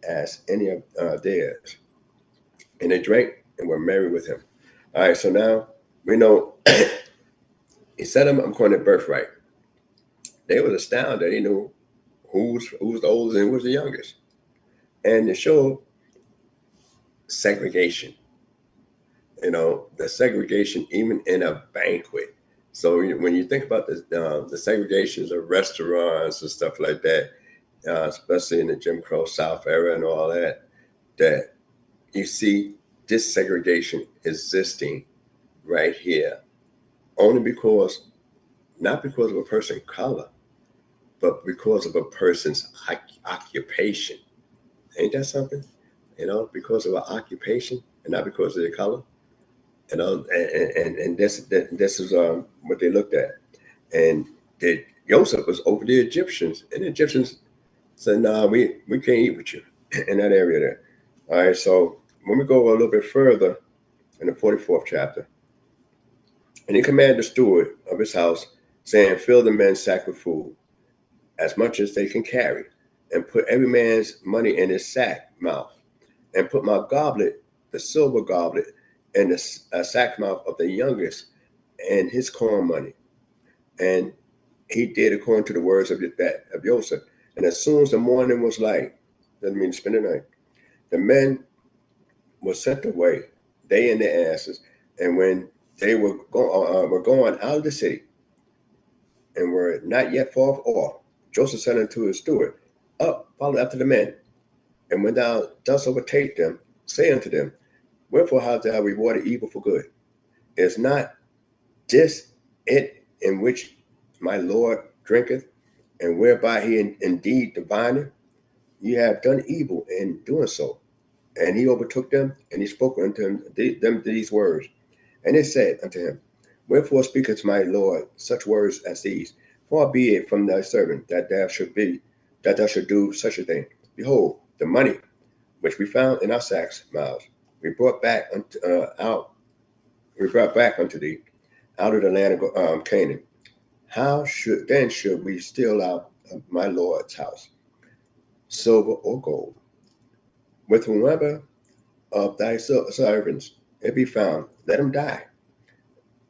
as any of theirs. And they drank and were merry with him. All right, so now we know he set them according to birthright. They were astounded. He knew who was the oldest and who was the youngest. And to show segregation, the segregation even in a banquet. So when you think about the segregations of restaurants and stuff like that, especially in the Jim Crow South era and all that, that you see this segregation existing right here, only not because of a person's color, but because of a person's occupation. Ain't that something? Because of an occupation and not because of their color. And this is what they looked at. And Joseph was over the Egyptians, and the Egyptians said, "Nah, we can't eat with you in that area there." All right, so when we go a little bit further in the 44th chapter, and he commanded the steward of his house, saying, "Fill the men's sack with food, as much as they can carry, and put every man's money in his sack mouth, and put my goblet, the silver goblet, in the sack mouth of the youngest, and his corn money." And he did according to the words of Joseph. And as soon as the morning was light, doesn't mean to spend the night, the men were sent away, they and their asses. And when they were going out of the city, and were not yet far off, Joseph said unto his steward, "Up, follow after the men. And when thou dost overtake them, say unto them, Wherefore hast thou rewarded evil for good? Is not this it in which my Lord drinketh, and whereby he indeed divineth? Ye have done evil in doing so." And he overtook them, and he spoke unto them these words. And they said unto him, "Wherefore speaketh my Lord such words as these? Far be it from thy servant that thou should do such a thing. Behold, the money which we found in our sacks' mouths, we brought back unto thee out of the land of Canaan. How should we steal out of my Lord's house silver or gold? With whomever of thy servants it be found, let him die,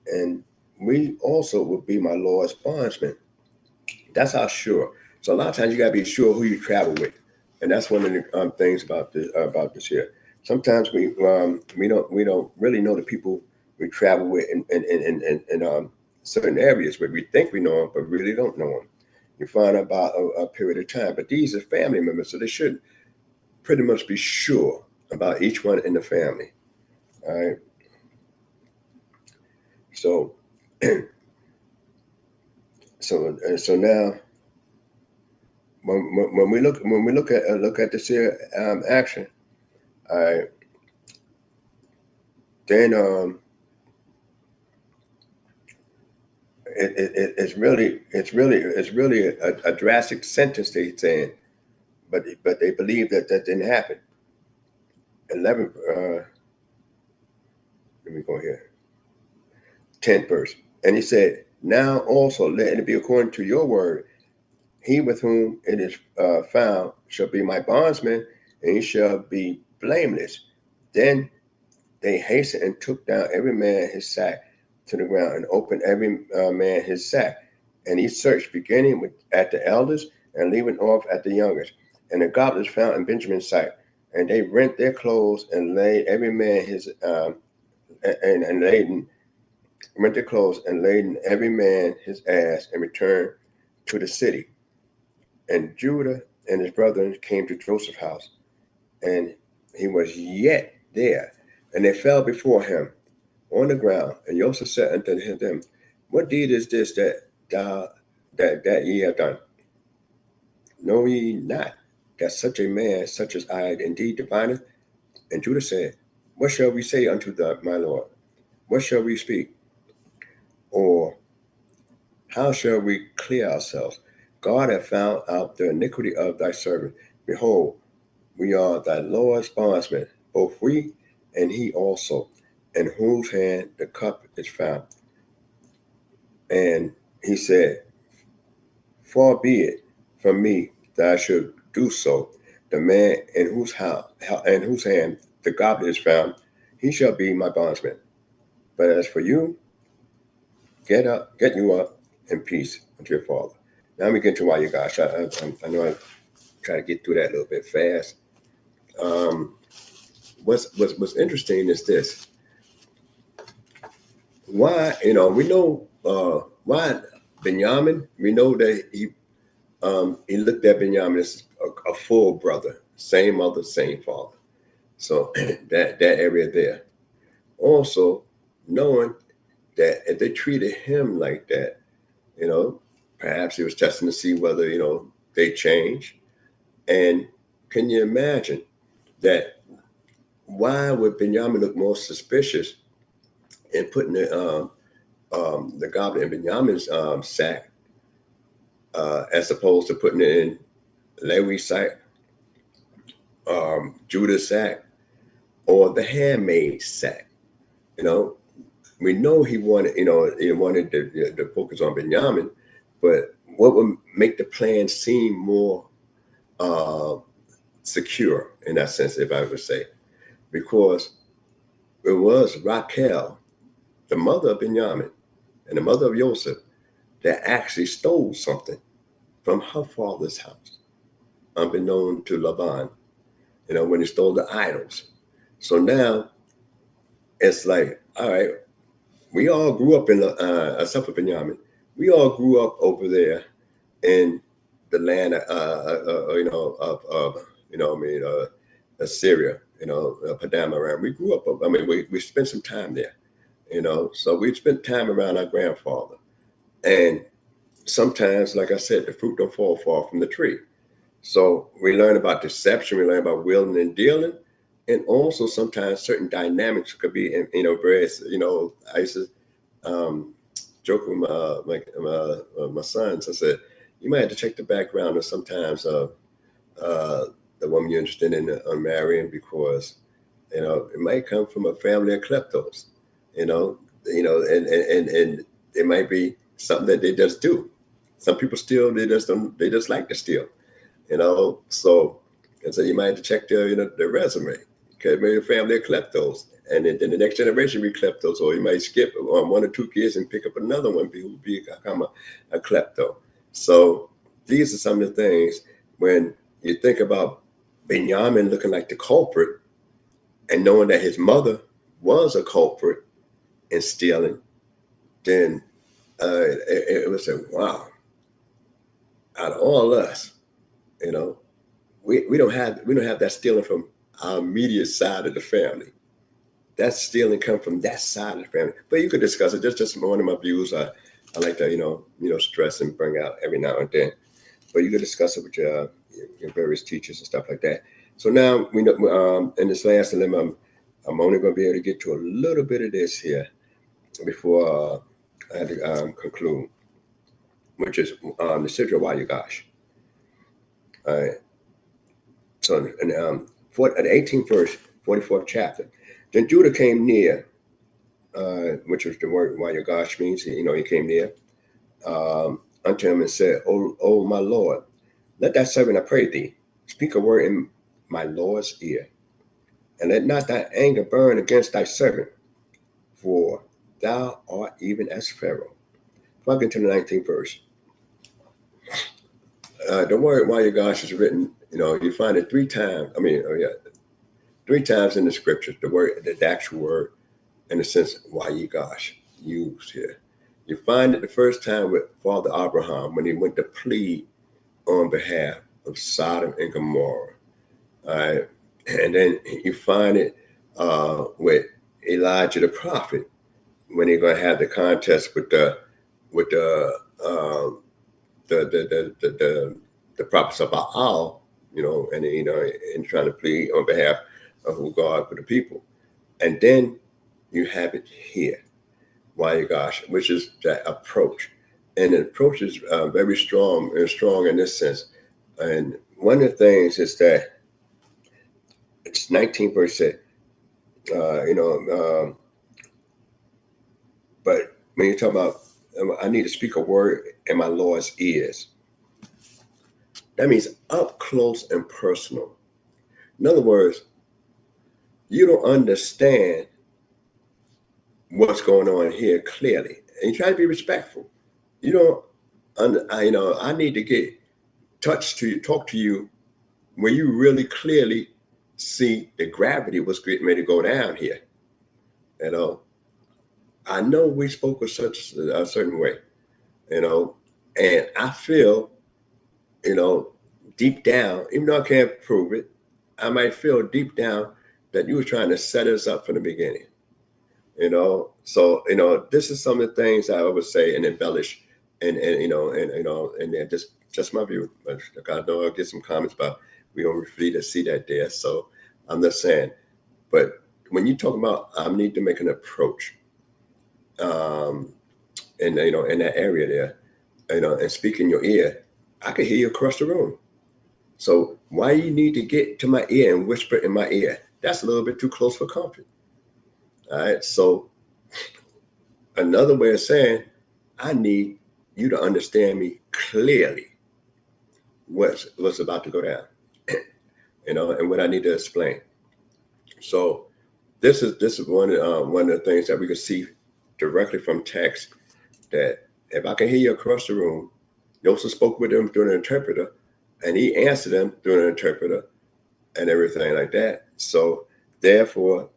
and we also will be my Lord's bondsmen." That's how sure. So a lot of times you gotta be sure who you travel with, and that's one of the things about this here. Sometimes we don't really know the people we travel with in certain areas where we think we know them, but really don't know them. you find about a period of time. But these are family members, so they should pretty much be sure about each one in the family. All right. So, so now, when we look at this here action, all right, then it's really a drastic sentence they're saying, but they believe that didn't happen. 11. Let me go here. 10th verse. And he said, now also let it be according to your word. He with whom it is found shall be my bondsman, and he shall be blameless. Then they hastened and took down every man his sack to the ground, and opened every man his sack. And he searched, beginning at the elders and leaving off at the youngest. And the goblets found in Benjamin's sight, and they rent their clothes and laid every man his rent their clothes and laden every man his ass, and returned to the city. And Judah and his brethren came to Joseph's house, and he was yet there. And they fell before him on the ground. And Joseph said unto them, what deed is this that ye have done? Know ye not that such a man, such as I, indeed divineth? And Judah said, what shall we say unto my Lord? What shall we speak? Or how shall we clear ourselves? God hath found out the iniquity of thy servant. Behold, we are thy Lord's bondsmen, both we and he also, in whose hand the cup is found. And he said, far be it from me that I should do so. The man in whose hand the goblet is found, he shall be my bondsman. But as for you, get you up in peace unto your father. Now we get to Wayigash. I know I try to get through that a little bit fast. What's interesting is this. Why, we know why Benjamin, we know that he looked at Benjamin as a full brother, same mother, same father. So that area there. Also, knowing that if they treated him like that, perhaps he was testing to see whether, they change. And can you imagine that? Why would Benjamin look more suspicious in putting the goblet in Benjamin's sack as opposed to putting it in Lewi's sack, Judah's sack, or the handmaid's sack? We know he wanted, he wanted to focus on Benjamin, but what would make the plan seem more secure in that sense, if I would say? Because it was Raquel, the mother of Benjamin and the mother of Joseph, that actually stole something from her father's house, unbeknown to Laban, when he stole the idols. So now it's like, all right, we all grew up in, except for Benjamin, we all grew up over there in the land of Assyria, Padamaram. We grew up, we spent some time there, so we spent time around our grandfather. And sometimes, like I said, the fruit don't fall far from the tree. So we learn about deception, we learn about willing and dealing, and also sometimes certain dynamics could be, various, I used to joke with my sons. I said, you might have to check the background of sometimes the woman you're interested in marrying, because it might come from a family of kleptos, and it might be something that they just do. Some people steal, they just like to steal, so you might have to check their resume, because maybe a family of kleptos, and then the next generation be kleptos, or you might skip on 1 or 2 kids and pick up another one who will become a klepto. So these are some of the things when you think about Benjamin looking like the culprit and knowing that his mother was a culprit in stealing, then it was like, wow. out of all us, you know, we don't have that stealing from our immediate side of the family. That stealing come from that side of the family. But you could discuss it. Just one of my views. I like to, stress and bring out every now and then. But you could discuss it with your various teachers and stuff like that. So now we know in this last dilemma, I'm only going to be able to get to a little bit of this here before I had to conclude, which is the Sidra Wayigash. All right. So in the 18th verse, 44th chapter, then Judah came near, which was the word Wayigash means. He came near unto him and said, "O my Lord, let thy servant, I pray thee, speak a word in my Lord's ear, and let not thy anger burn against thy servant, for thou art even as Pharaoh." Plug into the 19th verse. The word Wayigash is written, you find it 3 times. 3 times in the scriptures, the actual word, in the sense Wayigash used here. You find it the first time with Father Abraham when he went to plead on behalf of Sodom and Gomorrah. And then you find it with Elijah the prophet when he's going to have the contest with the prophets of Baal, and trying to plead on behalf of God for the people. And then you have it here, Wayigash, which is that approach. And the approach is very strong in this sense. And one of the things is that it's 19%, but when you talk about, I need to speak a word in my Lord's ears, that means up close and personal. In other words, you don't understand what's going on here clearly, and you try to be respectful. You don't, I need to get touched to you, talk to you, where you really clearly see the gravity was getting ready to go down here. I know we spoke with such a certain way, and I feel, deep down, even though I can't prove it, I might feel deep down that you were trying to set us up from the beginning. So this is some of the things I would say and embellish, and just my view. I know I'll get some comments about we don't really see that there. So I'm just saying, but when you talk about I need to make an approach, in that area there, and speak in your ear, I can hear you across the room. So why you need to get to my ear and whisper in my ear? That's a little bit too close for comfort. All right. So another way of saying, I need you to understand me clearly. What's about to go down, and what I need to explain. So this is one of the things that we can see directly from text, that if I can hear you across the room, Joseph spoke with them through an interpreter, and he answered them through an interpreter and everything like that. So therefore,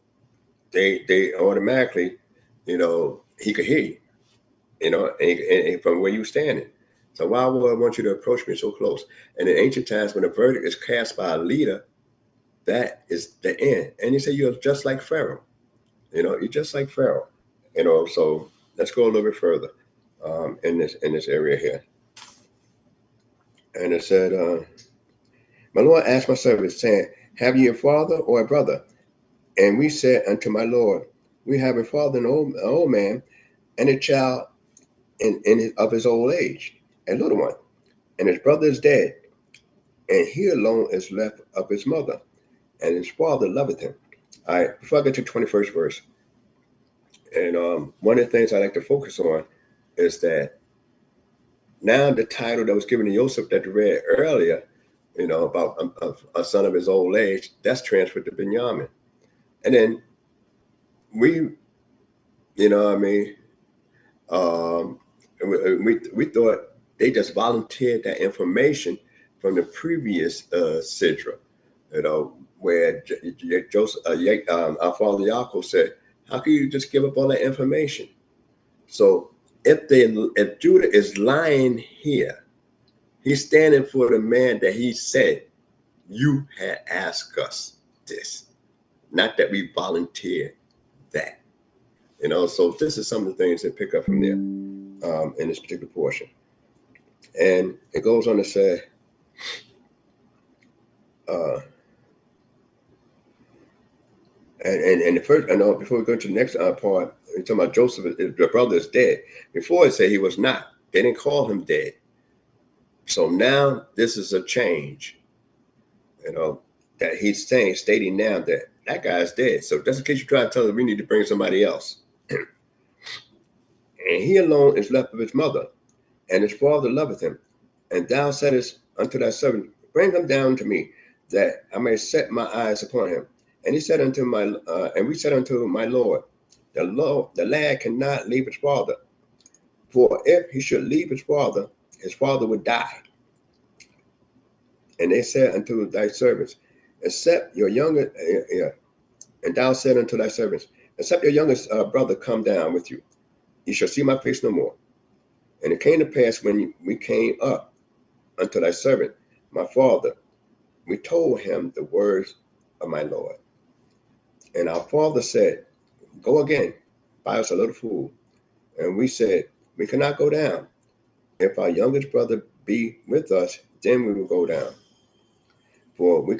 they automatically, he could hear you, and from where you standing. So why would I want you to approach me so close? And in ancient times, when a verdict is cast by a leader, that is the end. And he said, you're just like Pharaoh. You're just like Pharaoh. So let's go a little bit further in this area here. And it said, my Lord asked my servant, saying, have you a father or a brother? And we said unto my Lord, we have a father, an old man, and a child of his old age, a little one. And his brother is dead, and he alone is left of his mother, and his father loveth him. All right, before I get to 21st verse, and one of the things I like to focus on is that now the title that was given to Joseph that we read earlier, about a son of his old age, that's transferred to Benjamin. And then we thought they just volunteered that information from the previous Sidra, where Joseph, our father Yaakov said, how can you just give up all that information? So if Judah is lying here, He's standing for the man that he said, you had asked us this, not that we volunteered that. So this is some of the things that pick up from there in this particular portion. And it goes on to say, and the first, before we go to the next part, we're talking about Joseph, the brother is dead. Before it said he was not. They didn't call him dead. So now this is a change, that he's stating now that guy's dead. So just in case you try to tell him we need to bring somebody else. And he alone is left of his mother, and his father loveth him. And thou saidest unto thy servant, bring him down to me, that I may set my eyes upon him. And he said unto we said unto my Lord, the lad cannot leave his father. For if he should leave his father would die. And they said unto thy servants, except your youngest, and thou said unto thy servants, except your youngest brother come down with you, you shall see my face no more. And it came to pass when we came up unto thy servant, my father, we told him the words of my Lord. And our father said, go again, buy us a little food. And we said, we cannot go down. If our youngest brother be with us, then we will go down. For we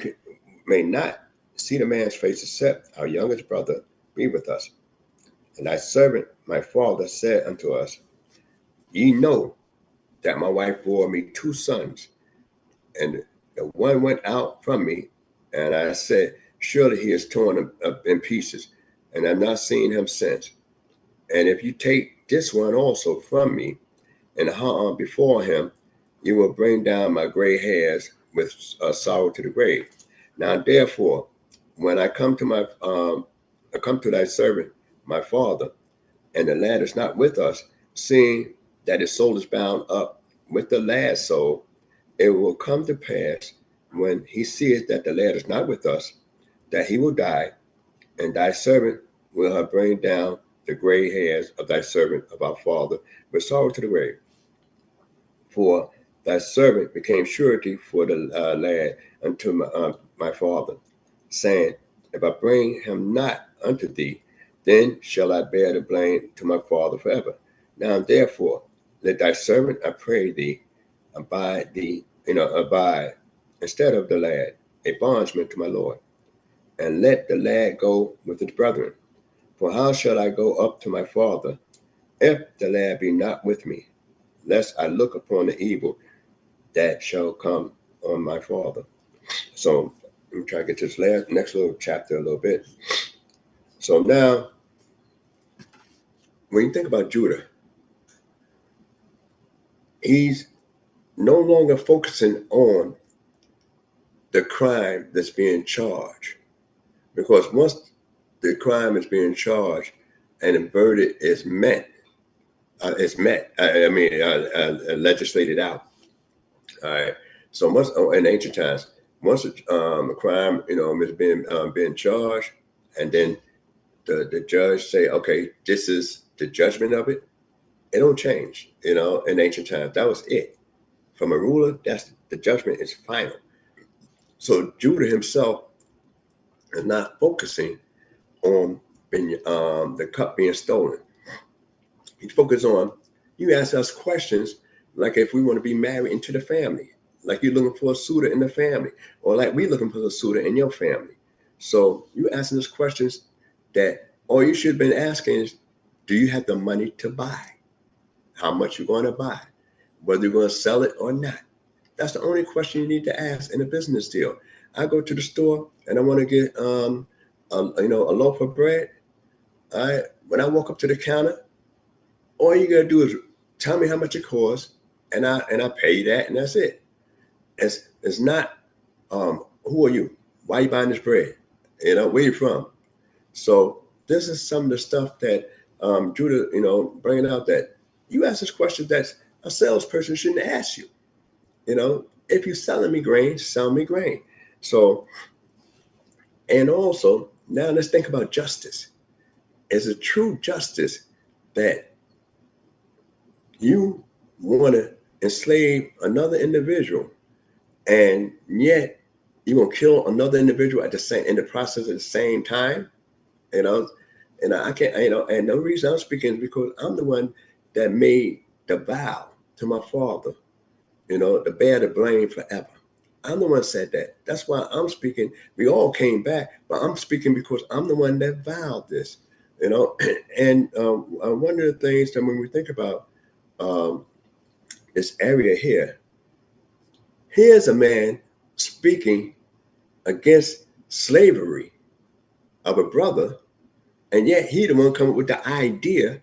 may not see the man's face except our youngest brother be with us. And thy servant, my father, said unto us, ye know that my wife bore me 2 sons, and the one went out from me, and I said, surely he is torn up in pieces, and I've not seen him since. And if you take this one also from me, and harm before him, you will bring down my gray hairs with sorrow to the grave. Now therefore, when I come to thy servant, my father, and the lad is not with us, seeing that his soul is bound up with the lad's soul, it will come to pass when he seeth that the lad is not with us, that he will die, and thy servant will have bring down the gray hairs of thy servant of our father with sorrow to the grave. For thy servant became surety for the lad unto my father, saying, if I bring him not unto thee, then shall I bear the blame to my father forever. Now therefore, let thy servant, I pray thee, abide instead of the lad, a bondsman to my Lord, and let the lad go with his brethren. For how shall I go up to my father if the lad be not with me, lest I look upon the evil that shall come on my father? So let me try to get to this next little chapter a little bit. So now, when you think about Judah, he's no longer focusing on the crime that's being charged. Because once the crime is being charged and the verdict is legislated out. All right. So once in ancient times, once a crime, is being charged, and then the judge say, okay, this is the judgment of it. It don't change. In ancient times, that was it. From a ruler, that's the judgment is final. So Judah himself is not focusing on the cup being stolen. He's focused on, you ask us questions like if we want to be married into the family, like you're looking for a suitor in the family, or like we looking for a suitor in your family. So you asking us questions that all you should have been asking is, do you have the money to buy? How much you're going to buy? Whether you're going to sell it or not. That's the only question you need to ask in a business deal. I go to the store and I want to get a loaf of bread. When I walk up to the counter, all you gotta do is tell me how much it costs, and I pay you that, and that's it. It's not who are you? Why are you buying this bread? Where you from? So this is some of the stuff that Judah, bringing out, that you ask this question that a salesperson shouldn't ask you. If you're selling me grain, sell me grain. So, and also, now let's think about justice. Is it true justice that you want to enslave another individual, and yet you're gonna kill another individual in the process at the same time, you know. And I can't, and the reason I'm speaking is because I'm the one that made the vow to my father, to bear the blame forever. I'm the one said that. That's why I'm speaking. We all came back, but I'm speaking because I'm the one that vowed this, And one of the things that when we think about this area here, here's a man speaking against slavery of a brother, and yet he the one coming with the idea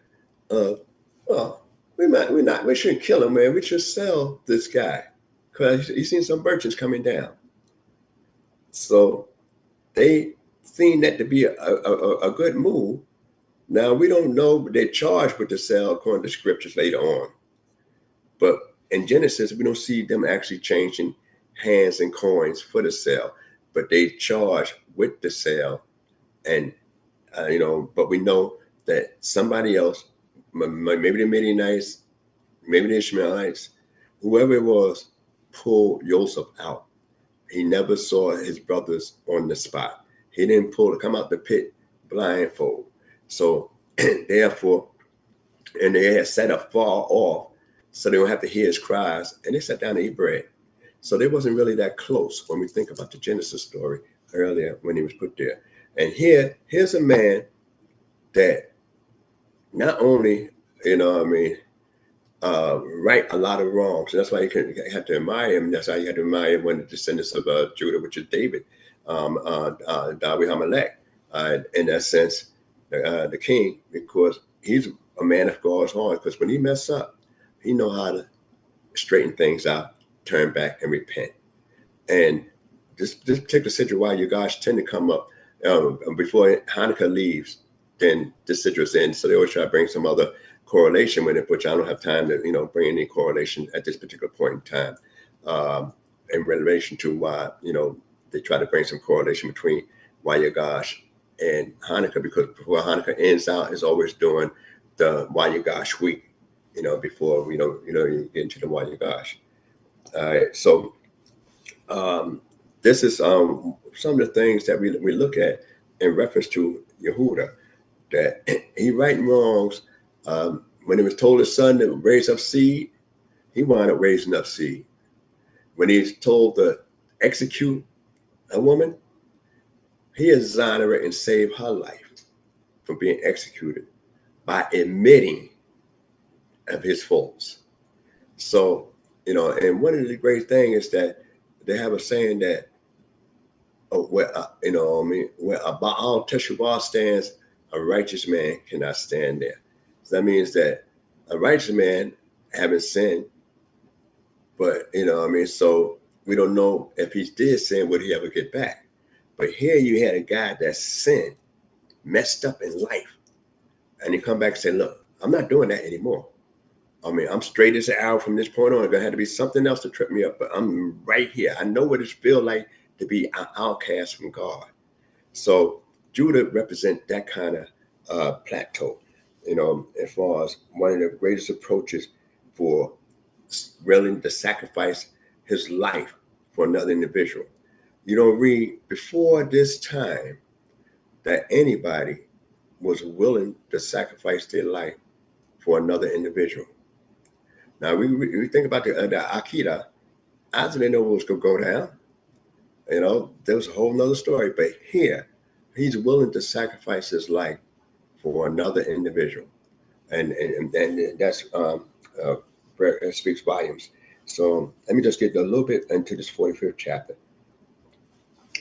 of, well, we shouldn't kill him, man. We should sell this guy because he's seen some merchants coming down. So they seen that to be a good move. Now we don't know, but they're charged with the sale according to scriptures later on. But in Genesis, we don't see them actually changing hands and coins for the sale, but they charge with the sale. And, but we know that somebody else, maybe the Midianites, maybe the Ishmaelites, whoever it was, pulled Joseph out. He never saw his brothers on the spot. He didn't come out the pit blindfold. So therefore, and they had set up far off, so they don't have to hear his cries, and they sat down to eat bread. So they wasn't really that close when we think about the Genesis story earlier when he was put there. And here's a man that not only, right a lot of wrongs. So that's why you have to admire him. That's how you have to admire one of the descendants of Judah, which is David, David Hamelech, in that sense, the king, because he's a man of God's heart. Because when he mess up, he know how to straighten things out, turn back, and repent. And this particular situation, Wayigash tend to come up before Hanukkah leaves. Then this situation ends. So they always try to bring some other correlation with it, which I don't have time to bring any correlation at this particular point in time in relation to why they try to bring some correlation between Wayigash and Hanukkah, because before Hanukkah ends out is always during the Wayigash week, before you get into the Wayigash. All right, so this is some of the things that we look at in reference to Yehudah, that he right and wrongs. When he was told his son to raise up seed, he wound up raising up seed. When he's told to execute a woman, he exonerated and saved her life from being executed by admitting of his faults. So, and one of the great things is that they have a saying that where a Baal Teshuvah stands, a righteous man cannot stand there. So that means that a righteous man haven't sinned, but so we don't know if he did sin, would he ever get back? But here you had a guy that sinned, messed up in life, and he come back and say, look, I'm not doing that anymore. I'm straight as an arrow from this point on. It's gonna have to be something else to trip me up, but I'm right here. I know what it feels like to be an outcast from God. So Judah represents that kind of plateau, as far as one of the greatest approaches for willing to sacrifice his life for another individual. You don't read before this time that anybody was willing to sacrifice their life for another individual. Now we think about the Akedah. I didn't know what was going to go down. There was a whole nother story. But here, he's willing to sacrifice his life for another individual, and that's it speaks volumes. So let me just get a little bit into this 45th chapter.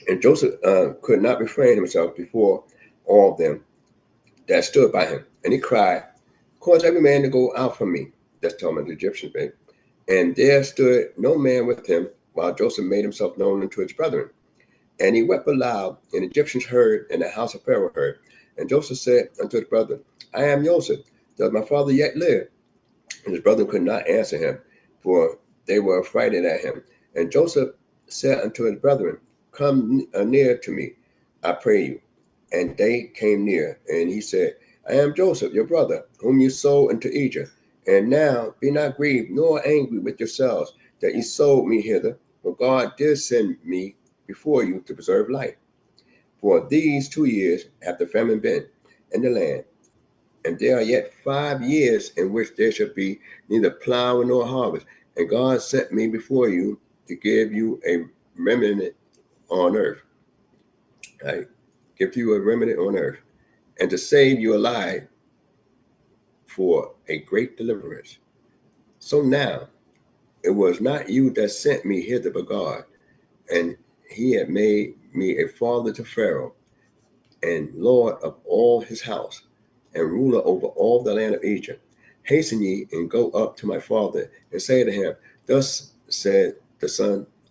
And Joseph could not refrain himself before all of them that stood by him, and he cried, "Cause every man to go out from me." That's talking about the Egyptians, babe. And there stood no man with him, while Joseph made himself known unto his brethren. And he wept aloud, and the Egyptians heard, and the house of Pharaoh heard. And Joseph said unto his brethren, I am Joseph. Does my father yet live? And his brethren could not answer him, for they were affrighted at him. And Joseph said unto his brethren, Come near to me, I pray you. And they came near, and he said, I am Joseph, your brother, whom you sold into Egypt. And now be not grieved nor angry with yourselves that ye sold me hither, for God did send me before you to preserve life. For these 2 years hath the famine been in the land, and there are yet 5 years in which there shall be neither plowing nor harvest. And God sent me before you to give you a remnant on earth. I give you a remnant on earth, and to save you alive for a great deliverance. So now it was not you that sent me hither, but God, and he had made me a father to Pharaoh, and Lord of all his house, and ruler over all the land of Egypt. Hasten ye and go up to my father, and say to him, Thus said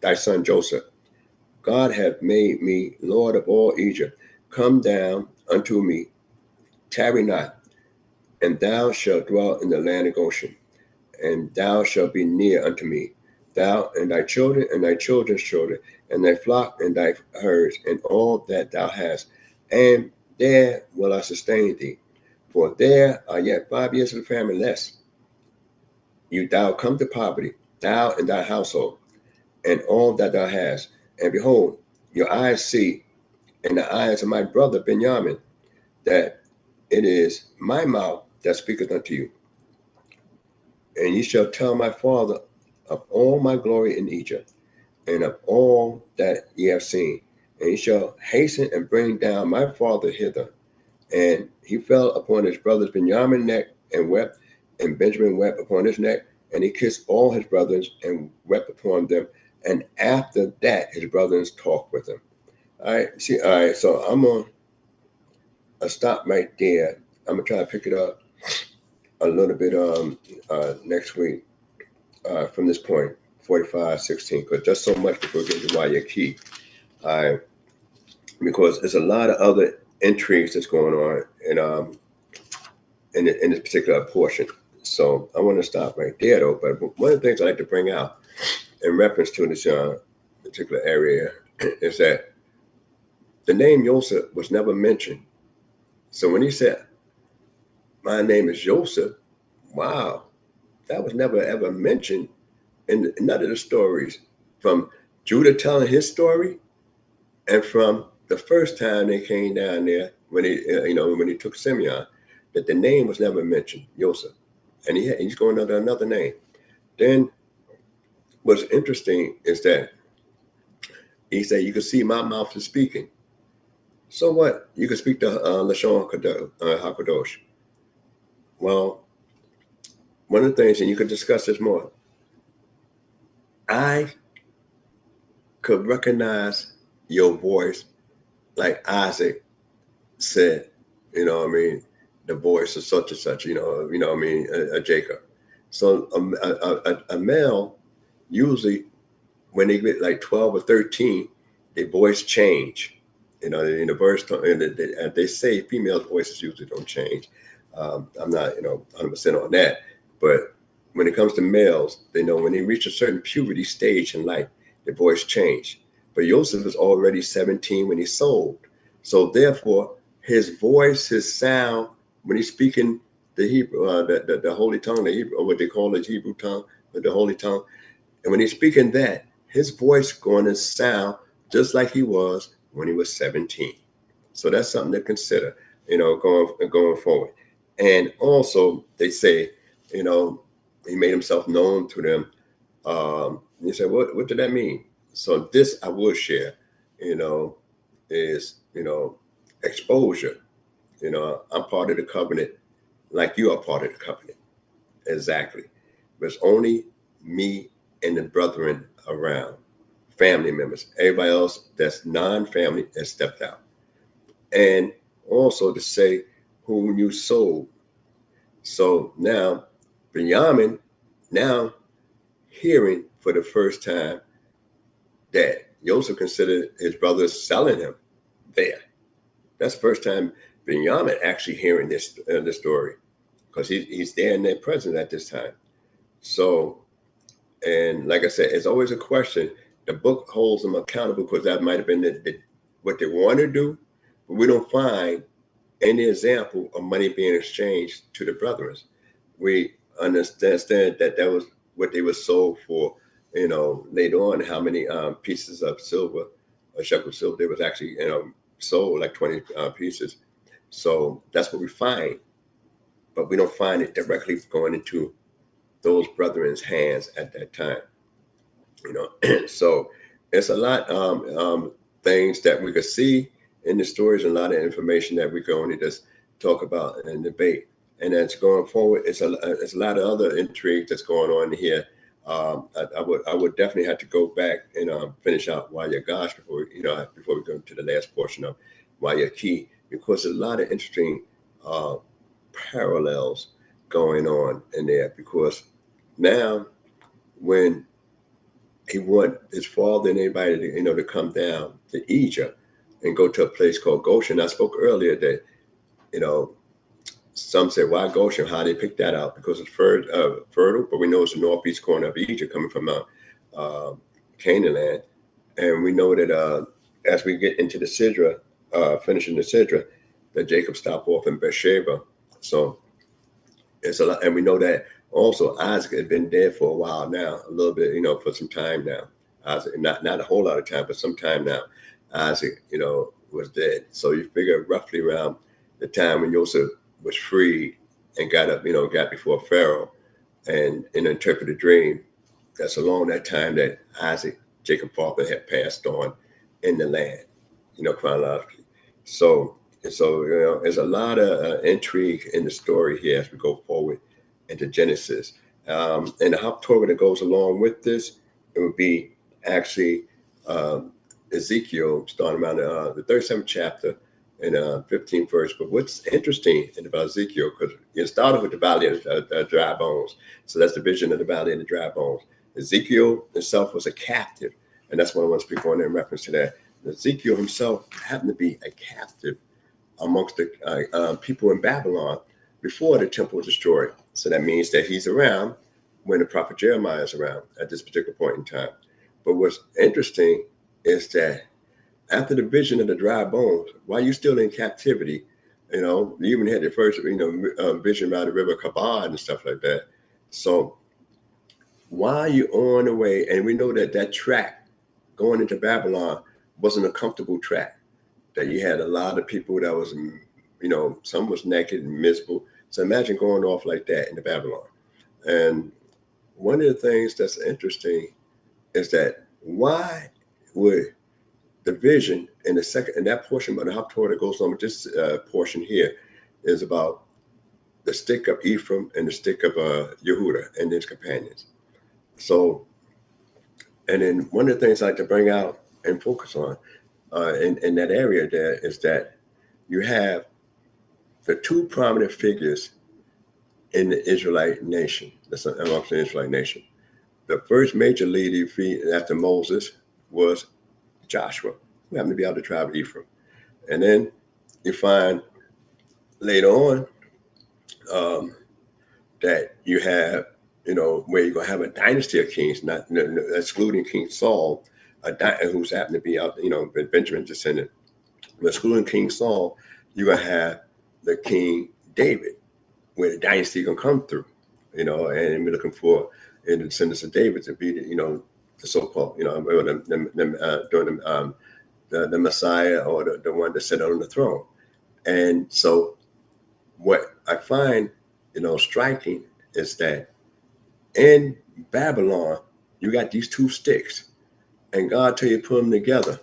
thy son Joseph, God hath made me Lord of all Egypt. Come down unto me, tarry not, and thou shalt dwell in the land of Goshen, and thou shalt be near unto me, thou and thy children and thy children's children, and thy flock and thy herds, and all that thou hast, and there will I sustain thee. For there are yet 5 years of the famine, lest thou come to poverty, thou and thy household, and all that thou hast. And behold, your eyes see, and the eyes of my brother Benjamin, that it is my mouth that speaketh unto you. And ye shall tell my father of all my glory in Egypt, and of all that ye have seen. And ye shall hasten and bring down my father hither. And he fell upon his brother's Benjamin's neck and wept, and Benjamin wept upon his neck, and he kissed all his brothers and wept upon them. And after that, his brothers talked with him. All right, so I'm going to stop right there. I'm going to try to pick it up a little bit next week from this point, 45:16, because just so much before we get to YAH, because there's a lot of other intrigues that's going on in this particular portion. So I want to stop right there, though. But one of the things I like to bring out in reference to this particular area is that the name Joseph was never mentioned. So when he said, my name is Joseph, wow, that was never ever mentioned in none of the stories, from Judah telling his story, and from the first time they came down there when he took Simeon, that the name was never mentioned, Joseph, and he's going under another name. Then what's interesting is that he said, you can see my mouth is speaking. So what? You can speak to Lashon HaKadosh. Well, one of the things, and you could discuss this more, I could recognize your voice, like Isaac said, the voice of such and such, Jacob. So a male, usually when they get like 12 or 13, their voice change. In the verse, and they say female voices usually don't change. I'm not, 100% on that. But when it comes to males, they know when they reach a certain puberty stage in life, their voice change. But Joseph was already 17 when he sold. So therefore, his voice, his sound, when he's speaking the Hebrew, the holy tongue, the Hebrew, or what they call the Hebrew tongue, the holy tongue, and when he's speaking that, his voice going to sound just like he was when he was 17. So that's something to consider, going forward. And also, they say, he made himself known to them. You say, what did that mean? So this I will share, is, exposure. I'm part of the covenant like you are part of the covenant. Exactly. But it's only me and the brethren around, family members. Everybody else that's non-family has stepped out. And also to say whom you sold. So now, Benjamin, now hearing for the first time that Joseph considered his brothers selling him there. That's the first time Benjamin actually hearing this story, because he's there in their presence at this time. So, and like I said, it's always a question. The book holds them accountable because that might have been what they want to do, but we don't find any example of money being exchanged to the brethren. We understand that was what they were sold for. Later on, how many pieces of silver, a shekel of silver, they was actually sold, like 20 pieces. So that's what we find, but we don't find it directly going into those brethren's hands at that time. So it's a lot things that we could see in the stories, and a lot of information that we can only just talk about and debate. And as going forward, it's a lot of other intrigue that's going on here. I would definitely have to go back and finish out Wayigash before we go to the last portion of YAH, because there's a lot of interesting parallels going on in there. Because now, when he want his father and anybody to come down to Egypt and go to a place called Goshen. I spoke earlier that some say, why Goshen? How they picked that out? Because it's fertile, but we know it's the northeast corner of Egypt, coming from Canaan land. And we know that as we get into the Sidra, finishing the Sidra, that Jacob stopped off in Beersheba. So it's a lot, and we know that also Isaac had been dead for a while now, a little bit, for some time now. Isaac, not a whole lot of time, but some time now, Isaac, was dead. So you figure roughly around the time when Joseph was freed and got before Pharaoh and interpreted a dream. That's along that time that Isaac, Jacob's father, had passed on in the land, chronologically. So there's a lot of intrigue in the story here as we go forward into Genesis. And the Torah that goes along with this, it would be actually Ezekiel, starting around the 37th chapter and 15th verse. But what's interesting about Ezekiel, because it started with the valley of dry bones. So that's the vision of the valley of the dry bones. Ezekiel himself was a captive, and that's what I want to speak on in reference to that. Ezekiel himself happened to be a captive amongst the people in Babylon before the temple was destroyed. So that means that he's around when the prophet Jeremiah is around at this particular point in time. But what's interesting is that after the vision of the dry bones, while you're still in captivity, you even had the first, vision about the river Kabod and stuff like that. So while you're on the way, and we know that track going into Babylon wasn't a comfortable track, that you had a lot of people that was, some was naked and miserable. So imagine going off like that into Babylon. And one of the things that's interesting is that why would the vision in that portion of the Torah that goes on with this portion here is about the stick of Ephraim and the stick of Yehudah and his companions. So, and then one of the things I like to bring out and focus on in that area there is that you have the two prominent figures in the Israelite nation. That's amongst the Israelite nation. The first major leader after Moses was Joshua, who happened to be out of the tribe of Ephraim. And then you find later on that you have, where you're going to have a dynasty of kings, not excluding King Saul, who's happened to be out, Benjamin descendant. But excluding King Saul, you're going to have the King David, where the dynasty going to come through, and we're looking for in the descendants of David to be, the so-called, during the Messiah, or the one that sat on the throne. And so what I find, striking is that in Babylon, you got these two sticks, and God tell you to put them together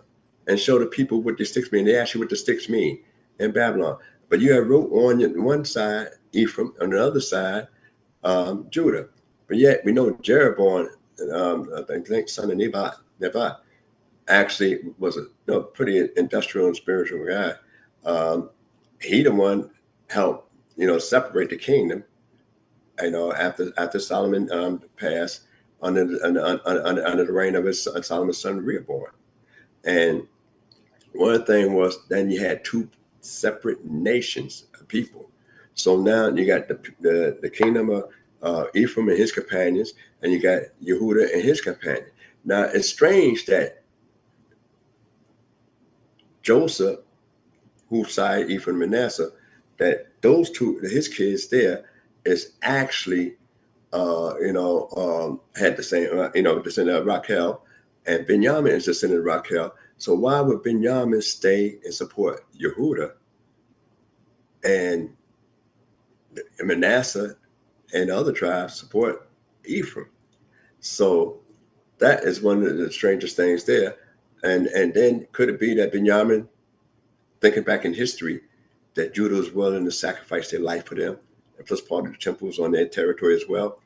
and show the people what the sticks mean. They ask you what the sticks mean in Babylon. But you have wrote on one side Ephraim, on the other side Judah. But yet we know Jeroboam, I think son of Nebat, actually was a pretty industrial and spiritual guy. He the one helped separate the kingdom. After Solomon passed under the reign of his Solomon's son Rehoboam. And one thing was then you had two separate nations of people. So now you got the kingdom of Ephraim and his companions, and you got Yehudah and his companion. Now it's strange that Joseph, whose side Ephraim and Manasseh, that those two, his kids there, is actually had the same, descendant of Rachel, and Benjamin is descendant of Rachel. So why would Benjamin stay and support Yehudah and Manasseh and other tribes support Ephraim? So that is one of the strangest things there. And then could it be that Benjamin, thinking back in history, that Judah was willing to sacrifice their life for them, and plus part of the temple was on their territory as well?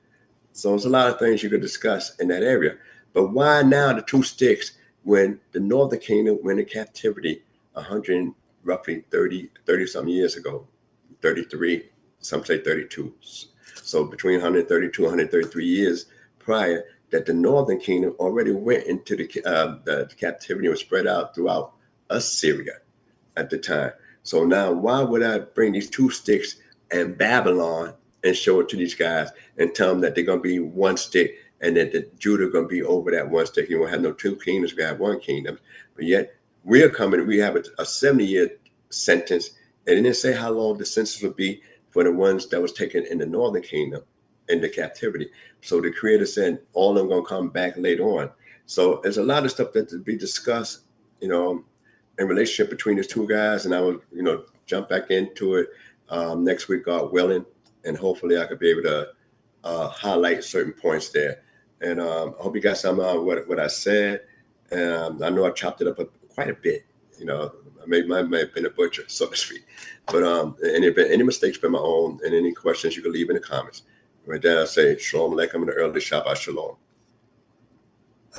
So there's a lot of things you could discuss in that area. But why now the two sticks when the northern kingdom went in captivity roughly 30 some years ago, 33, some say 32. So between 132, 133 years prior, that the northern kingdom already went into the captivity and was spread out throughout Assyria at the time. So now why would I bring these two sticks and Babylon and show it to these guys and tell them that they're going to be one stick and that the Judah going to be over that one stick? You won't have no two kingdoms, we have one kingdom. But yet we have a 70-year sentence, and it didn't say how long the sentence would be for the ones that was taken in the northern kingdom in the captivity. So the Creator said all of them going to come back later on. So there's a lot of stuff that to be discussed, in relationship between these two guys, and I will, jump back into it next week, God willing, and hopefully I could be able to highlight certain points there. And I hope you got some what I said. I know I chopped it up quite a bit. I may have been a butcher, so to speak. But any mistakes been my own, and any questions you can leave in the comments. Right there, I say Shalom Aleichem in the early Shabbat Shalom.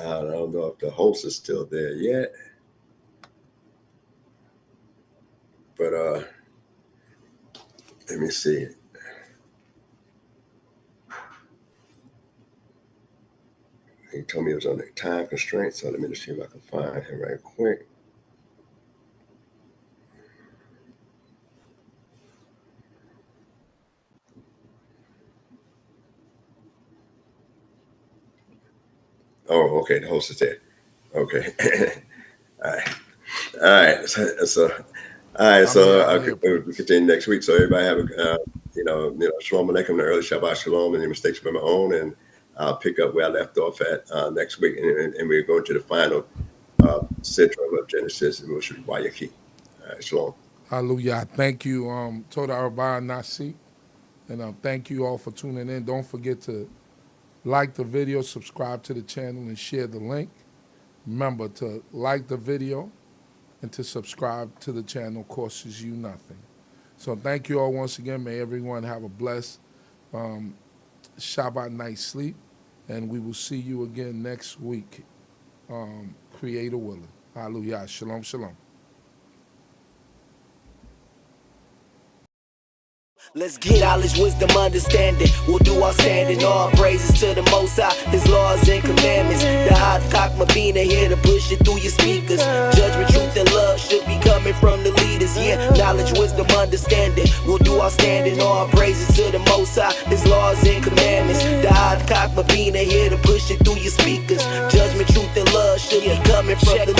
I don't know if the host is still there yet. But let me see. He told me it was under time constraint, so let me just see if I can find him right quick. Oh, okay, the host is there. Okay. All right. So we continue next week. So everybody have a Shalom Aleichem, the early Shabbat Shalom, and any mistakes from my own, and I'll pick up where I left off at next week, and we're going to the final syndrome of Genesis, which is YAH. All right, Shalom. Hallelujah. Thank you, Toda Rabbi Nasik, and thank you all for tuning in. Don't forget to like the video, subscribe to the channel, and share the link. Remember to like the video and to subscribe to the channel costs you nothing. So thank you all once again. May everyone have a blessed Shabbat night sleep, and we will see you again next week. Creator willing. Hallelujah. Shalom, shalom. Let's get knowledge, wisdom, understanding. We'll do our standing. All praises to the Most High, His laws and commandments. The hot CHOKMAH here to push it through your speakers. Judgment, truth, and love should be coming from the leaders. Yeah, knowledge, wisdom, understanding. We'll do our standing. All praises to the Most High, His laws and commandments. The hot CHOKMAH here to push it through your speakers. Judgment, truth, and love should be coming from the